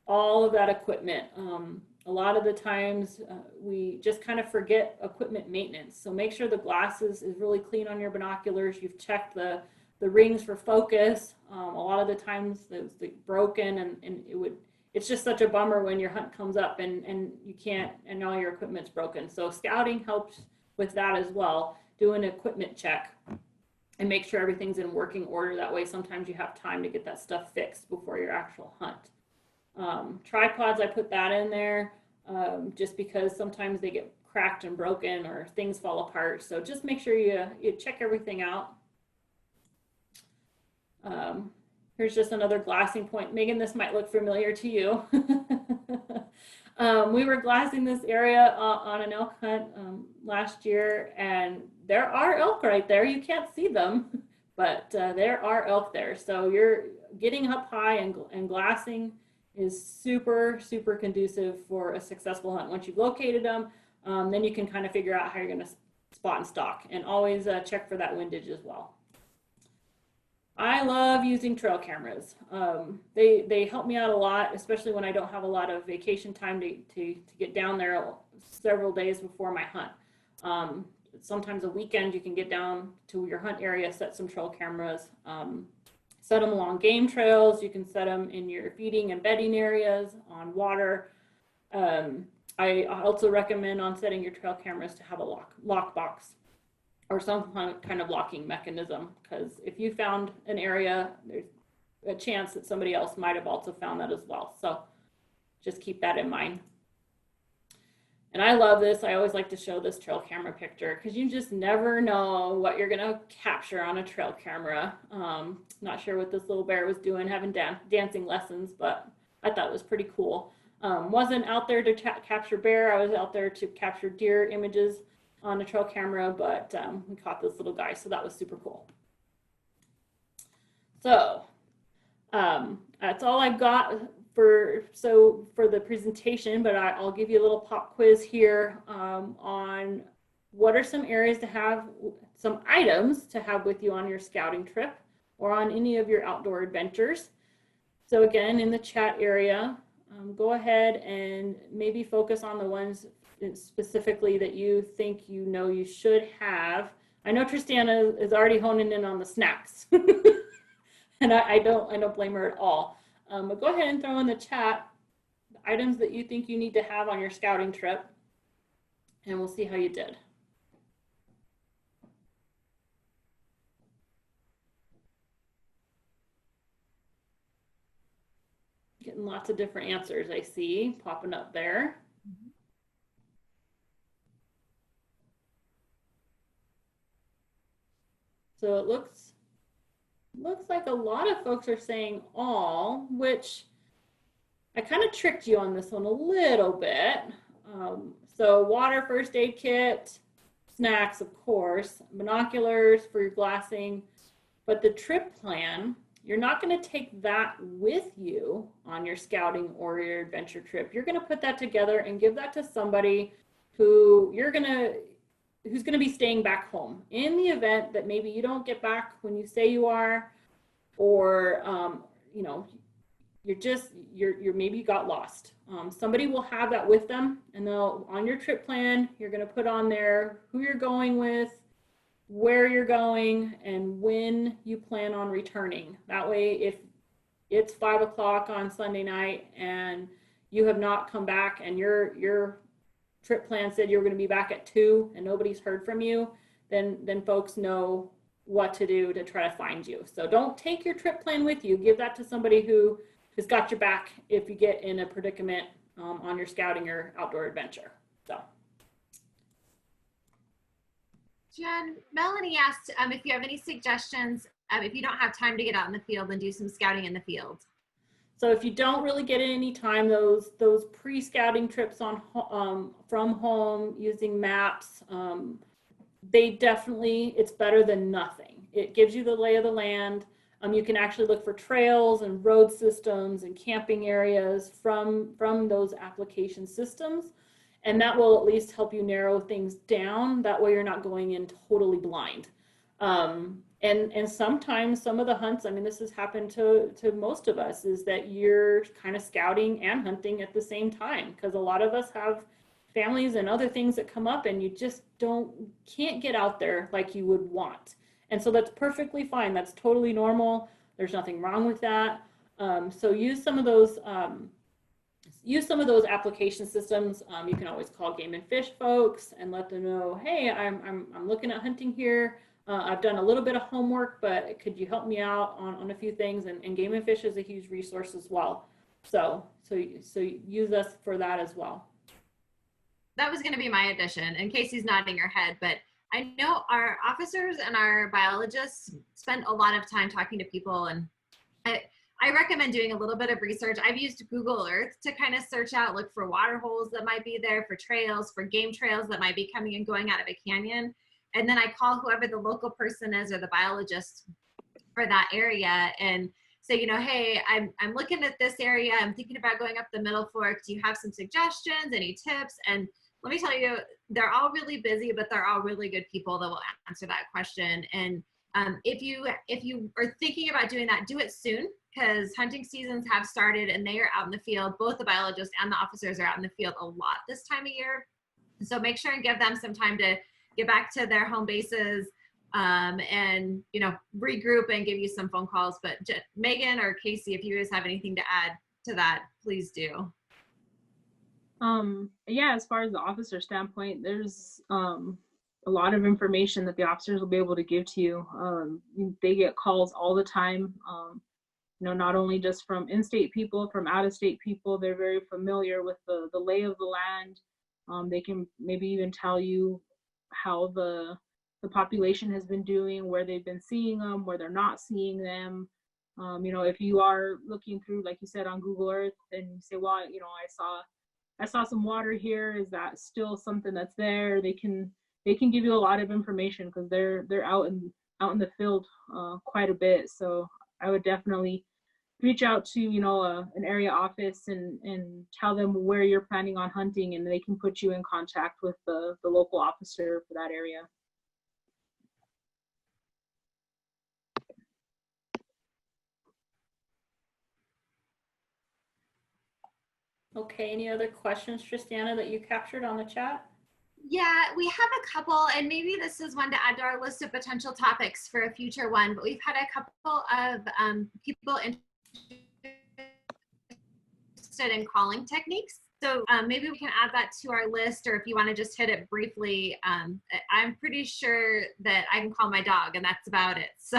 all of that equipment. A lot of the times we just kind of forget equipment maintenance. So make sure the glasses is really clean on your binoculars. You've checked the rings for focus. A lot of the times they're broken and it's just such a bummer when your hunt comes up and you can't, and all your equipment's broken. So scouting helps with that as well. Do an equipment check and make sure everything's in working order. That way sometimes you have time to get that stuff fixed before your actual hunt. Tripods, I put that in there just because sometimes they get cracked and broken or things fall apart. So just make sure you check everything out. Here's just another glassing point. Megan, this might look familiar to you. We were glassing this area on an elk hunt last year, and there are elk right there. You can't see them, but there are elk there. So you're getting up high and glassing is super, super conducive for a successful hunt. Once you've located them, then you can kind of figure out how you're going to spot and stalk, and always check for that windage as well. I love using trail cameras. They help me out a lot, especially when I don't have a lot of vacation time to get down there several days before my hunt. Sometimes a weekend you can get down to your hunt area, set some trail cameras, set them along game trails. You can set them in your feeding and bedding areas, on water. I also recommend on setting your trail cameras to have a lock box or some kind of locking mechanism, because if you found an area, there's a chance that somebody else might have also found that as well. So just keep that in mind. And I love this. I always like to show this trail camera picture because you just never know what you're gonna capture on a trail camera. Not sure what this little bear was doing, having dancing lessons, but I thought it was pretty cool. Wasn't out there to capture bear. I was out there to capture deer images on a trail camera, but we caught this little guy, so that was super cool. So that's all I've got for the presentation, but I'll give you a little pop quiz here on what are some areas to have, some items to have with you on your scouting trip or on any of your outdoor adventures. So again, in the chat area, go ahead and maybe focus on the ones specifically that you think you should have. I know Tristana is already honing in on the snacks, and I don't blame her at all. But go ahead and throw in the chat the items that you think you need to have on your scouting trip, and we'll see how you did. Getting lots of different answers I see popping up there. So it looks like a lot of folks are saying all, which I kind of tricked you on this one a little bit. So water, first aid kit, snacks, of course, binoculars for your glassing, but the trip plan, you're not going to take that with you on your scouting or your adventure trip. You're going to put that together and give that to somebody who's going to be staying back home in the event that maybe you don't get back when you say you are, or you're maybe you got lost. Somebody will have that with them, and they'll, on your trip plan, you're going to put on there who you're going with, where you're going, and when you plan on returning. That way, if it's 5 o'clock on Sunday night and you have not come back and your trip plan said you're going to be back at 2 and nobody's heard from you, then folks know what to do to try to find you. So don't take your trip plan with you. Give that to somebody who has got your back if you get in a predicament on your scouting or outdoor adventure. So. Jen, Melanie asked if you have any suggestions if you don't have time to get out in the field and do some scouting in the field. So if you don't really get any time, those pre-scouting trips from home using maps, it's better than nothing. It gives you the lay of the land. You can actually look for trails and road systems and camping areas from those application systems. And that will at least help you narrow things down. That way you're not going in totally blind. And sometimes some of the hunts, I mean, this has happened to most of us, is that you're kind of scouting and hunting at the same time, because a lot of us have families and other things that come up and you just can't get out there like you would want. And so that's perfectly fine. That's totally normal. There's nothing wrong with that. So use some of those application systems. You can always call Game and Fish folks and let them know, hey, I'm looking at hunting here. I've done a little bit of homework, but could you help me out on a few things? And Game and Fish is a huge resource as well. So use us for that as well. that was going to be my addition. And Casey's nodding her head, but I know our officers and our biologists spend a lot of time talking to people, and I recommend doing a little bit of research. I've used Google Earth to kind of search out, look for water holes that might be there, for trails, for game trails that might be coming and going out of a canyon. And then I call whoever the local person is or the biologist for that area and say, you know, hey, I'm looking at this area. I'm thinking about going up the Middle Fork. Do you have some suggestions, any tips? And let me tell you, they're all really busy, but they're all really good people that will answer that question. And if you are thinking about doing that, do it soon, because hunting seasons have started and they are out in the field. Both the biologists and the officers are out in the field a lot this time of year. So make sure and give them some time to get back to their home bases and, you know, regroup and give you some phone calls. But Megan or Casey, if you guys have anything to add to that, please do. Yeah, as far as the officer standpoint, there's a lot of information that the officers will be able to give to you. They get calls all the time, you know, not only just from in-state people, from out-of-state people. They're very familiar with the lay of the land. They can maybe even tell you how the population has been doing, where they've been seeing them, where they're not seeing them. You know, if you are looking through, like you said, on Google Earth and you say, well, you know, I saw some water here. Is that still something that's there? They can give you a lot of information because they're out in the field quite a bit. So I would definitely reach out to, you know, an area office and tell them where you're planning on hunting, and they can put you in contact with the local officer for that area. Okay, any other questions, Tristiana, that you captured on the chat? Yeah, we have a couple, and maybe this is one to add to our list of potential topics for a future one, but we've had a couple of people interested in calling techniques. So maybe we can add that to our list, or if you want to just hit it briefly, I'm pretty sure that I can call my dog and that's about it. So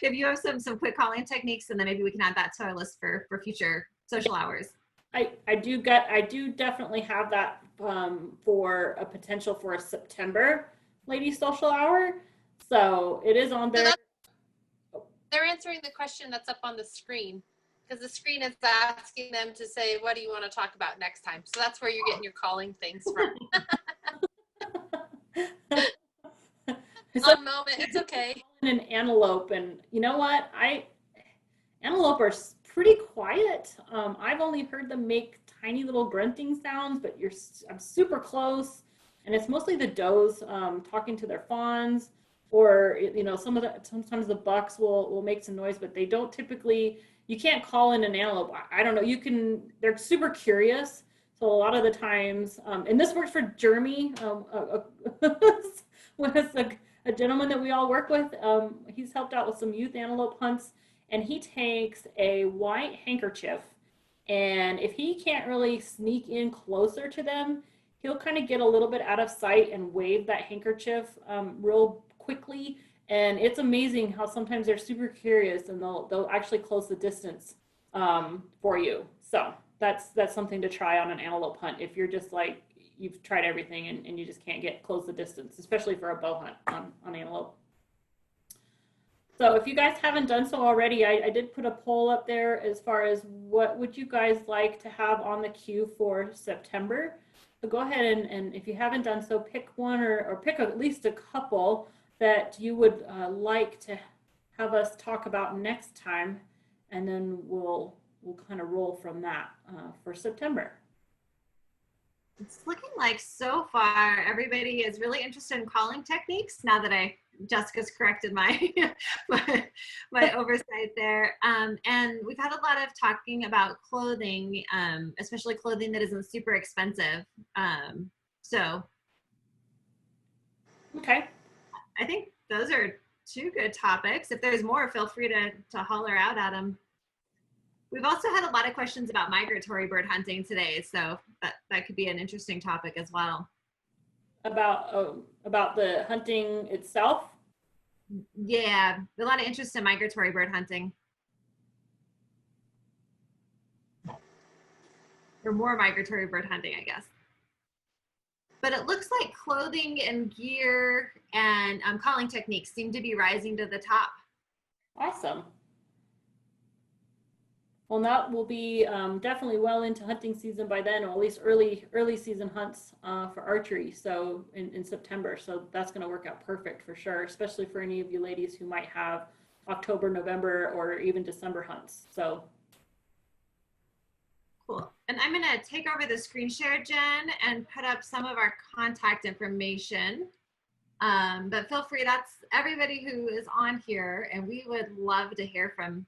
if you have some quick calling techniques, and then maybe we can add that to our list for future social hours. I do definitely have that for a potential for a September lady social hour. So it is on there. They're answering the question that's up on the screen, because the screen is asking them to say, what do you want to talk about next time? So that's where you're getting your calling things from. One moment, it's okay. An antelope, and you know what? Antelope are pretty quiet. I've only heard them make tiny little grunting sounds, but I'm super close, and it's mostly the does talking to their fawns, or you know, sometimes the bucks will make some noise, but they don't typically. You can't call in an antelope. I don't know. They're super curious, so a lot of the times, and this works for Jeremy, was a gentleman that we all work with. He's helped out with some youth antelope hunts. And he takes a white handkerchief, and if he can't really sneak in closer to them, he'll kind of get a little bit out of sight and wave that handkerchief real quickly. And it's amazing how sometimes they're super curious and they'll actually close the distance for you. So that's something to try on an antelope hunt if you're just like, you've tried everything and you just can't close the distance, especially for a bow hunt on antelope. So if you guys haven't done so already, I did put a poll up there as far as what would you guys like to have on the queue for September. So go ahead and if you haven't done so, pick one or pick at least a couple that you would like to have us talk about next time, and then we'll kind of roll from that for September. It's looking like so far everybody is really interested in calling techniques, now that Jessica's corrected my my oversight there. And we've had a lot of talking about clothing, especially clothing that isn't super expensive. So okay, I think those are two good topics. If there's more, feel free to holler out at them. We've also had a lot of questions about migratory bird hunting today, so that could be an interesting topic as well. About the hunting itself? Yeah, a lot of interest in migratory bird hunting. Or more migratory bird hunting, I guess. but it looks like clothing and gear and calling techniques seem to be rising to the top. Awesome. Well, that will be definitely well into hunting season by then, or at least early season hunts for archery. So in September, so that's going to work out perfect for sure, especially for any of you ladies who might have October, November, or even December hunts. So cool. And I'm going to take over the screen share, Jen, and put up some of our contact information. But feel free, that's everybody who is on here, and we would love to hear from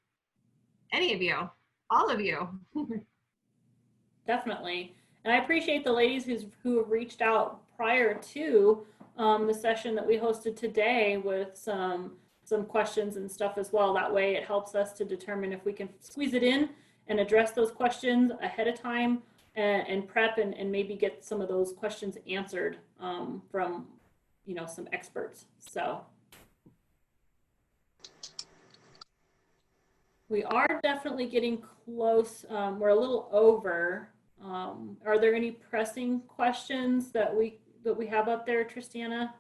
any of you, all of you. definitely. And I appreciate the ladies who have reached out prior to the session that we hosted today with some questions and stuff as well. That way it helps us to determine if we can squeeze it in and address those questions ahead of time and prep and maybe get some of those questions answered from, you know, some experts. So we are definitely getting close. We're a little over. Are there any pressing questions that we have up there, Tristiana?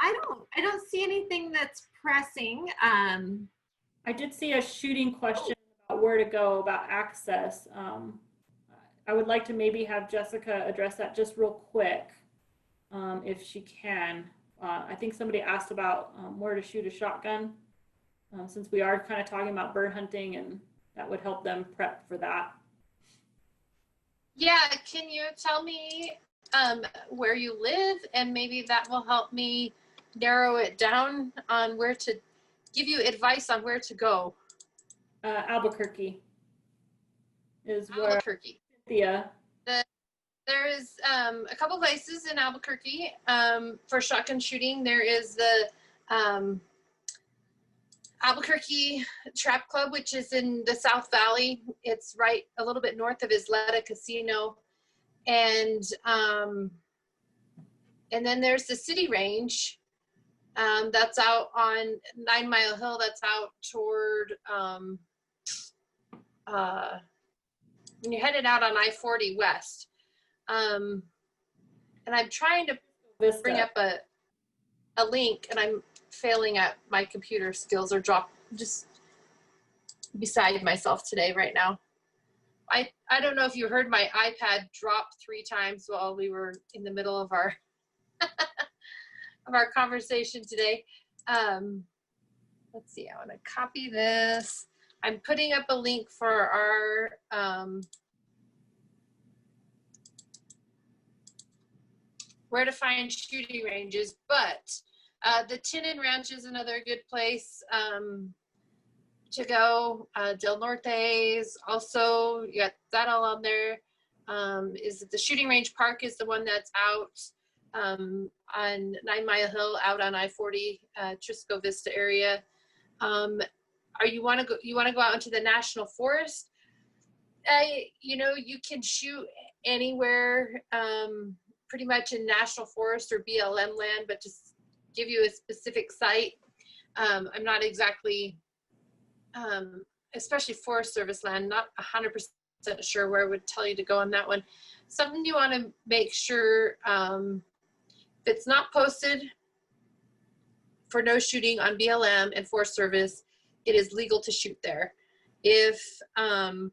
I don't see anything that's pressing. I did see a shooting question about where to go about access. I would like to maybe have Jessica address that just real quick, if she can. I think somebody asked about where to shoot a shotgun, since we are kind of talking about bird hunting, and that would help them prep for that. Yeah, can you tell me where you live, and maybe that will help me narrow it down on where to give you advice on where to go. Albuquerque is where Albuquerque. Cynthia. There is a couple places in Albuquerque for shotgun shooting. There is the Albuquerque Trap Club, which is in the South Valley. It's right a little bit north of Isleta Casino. And then there's the City Range that's out on 9 Mile Hill. That's out toward, when you're headed out on I-40 West. And I'm trying to bring up a link, and I'm failing at my computer skills, or just beside myself today right now. I don't know if you heard my iPad drop 3 times while we were in the middle of our of our conversation today. Let's see, I want to copy this. I'm putting up a link for our where to find shooting ranges, but the Tinin Ranch is another good place to go. Del Norte's also, you got that all on there. Is the Shooting Range Park is the one that's out on 9 Mile Hill, out on I-40, Trisco Vista area. You want to go out into the National Forest? You know, you can shoot anywhere, pretty much in National Forest or BLM land, but just give you a specific site. I'm not exactly, especially Forest Service land, not 100% sure where I would tell you to go on that one. Something you want to make sure, if it's not posted for no shooting on BLM and Forest Service, it is legal to shoot there. If you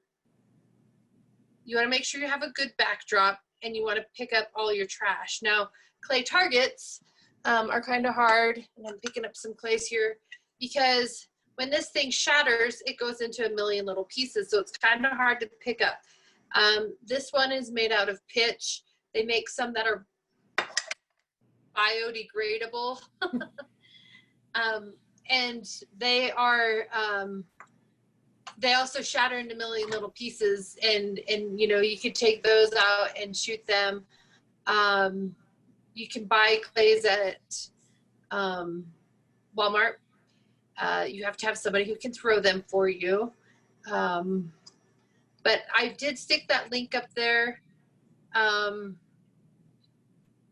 want to make sure you have a good backdrop, and you want to pick up all your trash. Now, clay targets are kind of hard, and I'm picking up some clays here, because when this thing shatters, it goes into a million little pieces, so it's kind of hard to pick up. This one is made out of pitch. They make some that are biodegradable, and they are, they also shatter into a million little pieces, and you know, you could take those out and shoot them. You can buy clays at Walmart. You have to have somebody who can throw them for you. But I did stick that link up there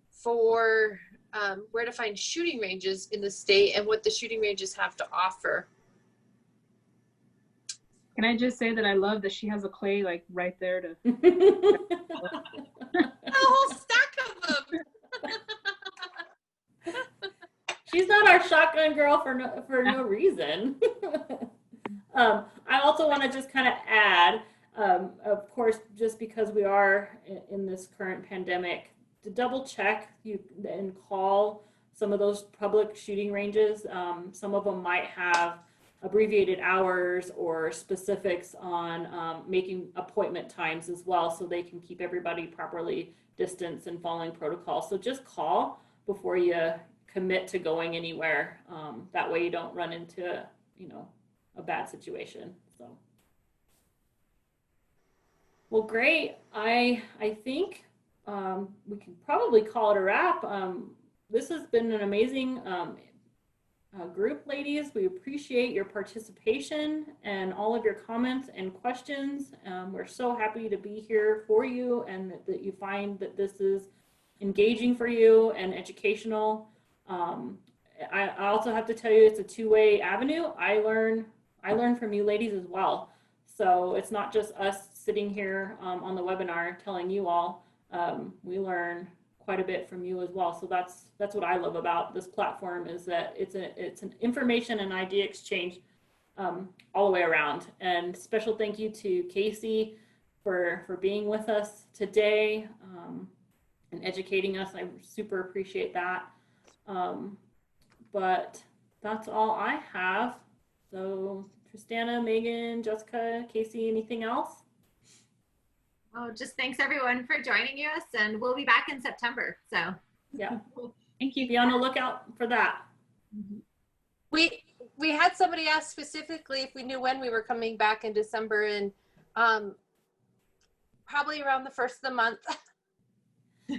for where to find shooting ranges in the state and what the shooting ranges have to offer. Can I just say that I love that she has a clay like right there to. A whole stack of them. She's not our shotgun girl for no reason. I also want to just kind of add, of course, just because we are in this current pandemic, to double check you and call some of those public shooting ranges. Some of them might have abbreviated hours or specifics on making appointment times as well, so they can keep everybody properly distanced and following protocol. So just call before you commit to going anywhere. That way you don't run into, a bad situation. So, well, great. I think we can probably call it a wrap. This has been an amazing group, ladies. We appreciate your participation and all of your comments and questions. We're so happy to be here for you, and that you find that this is engaging for you and educational. I also have to tell you, it's a two-way avenue. I learn from you ladies as well. So it's not just us sitting here on the webinar telling you all. We learn quite a bit from you as well. So that's what I love about this platform, is that it's an information and idea exchange all the way around. And special thank you to Casey for being with us today and educating us. I super appreciate that. But that's all I have. So Tristana, Megan, Jessica, Casey, anything else? Oh, just thanks everyone for joining us, and we'll be back in September. So yeah, Thank you. be on the lookout for that. We had somebody ask specifically if we knew when we were coming back in December, and probably around the first of the month.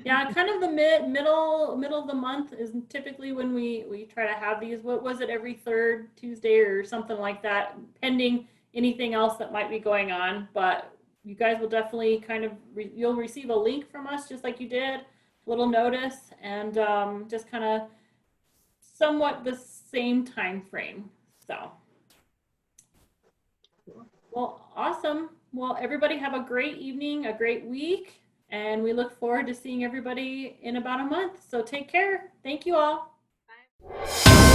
Yeah, kind of the middle of the month is typically when we try to have these. What was it, every third Tuesday or something like that, pending anything else that might be going on. But you guys will definitely kind of you'll receive a link from us, just like you did, a little notice, and just kind of somewhat the same time frame. So, well, awesome. Well, everybody have a great evening, a great week. And we look forward to seeing everybody in about a month. So take care. Thank you all. bye.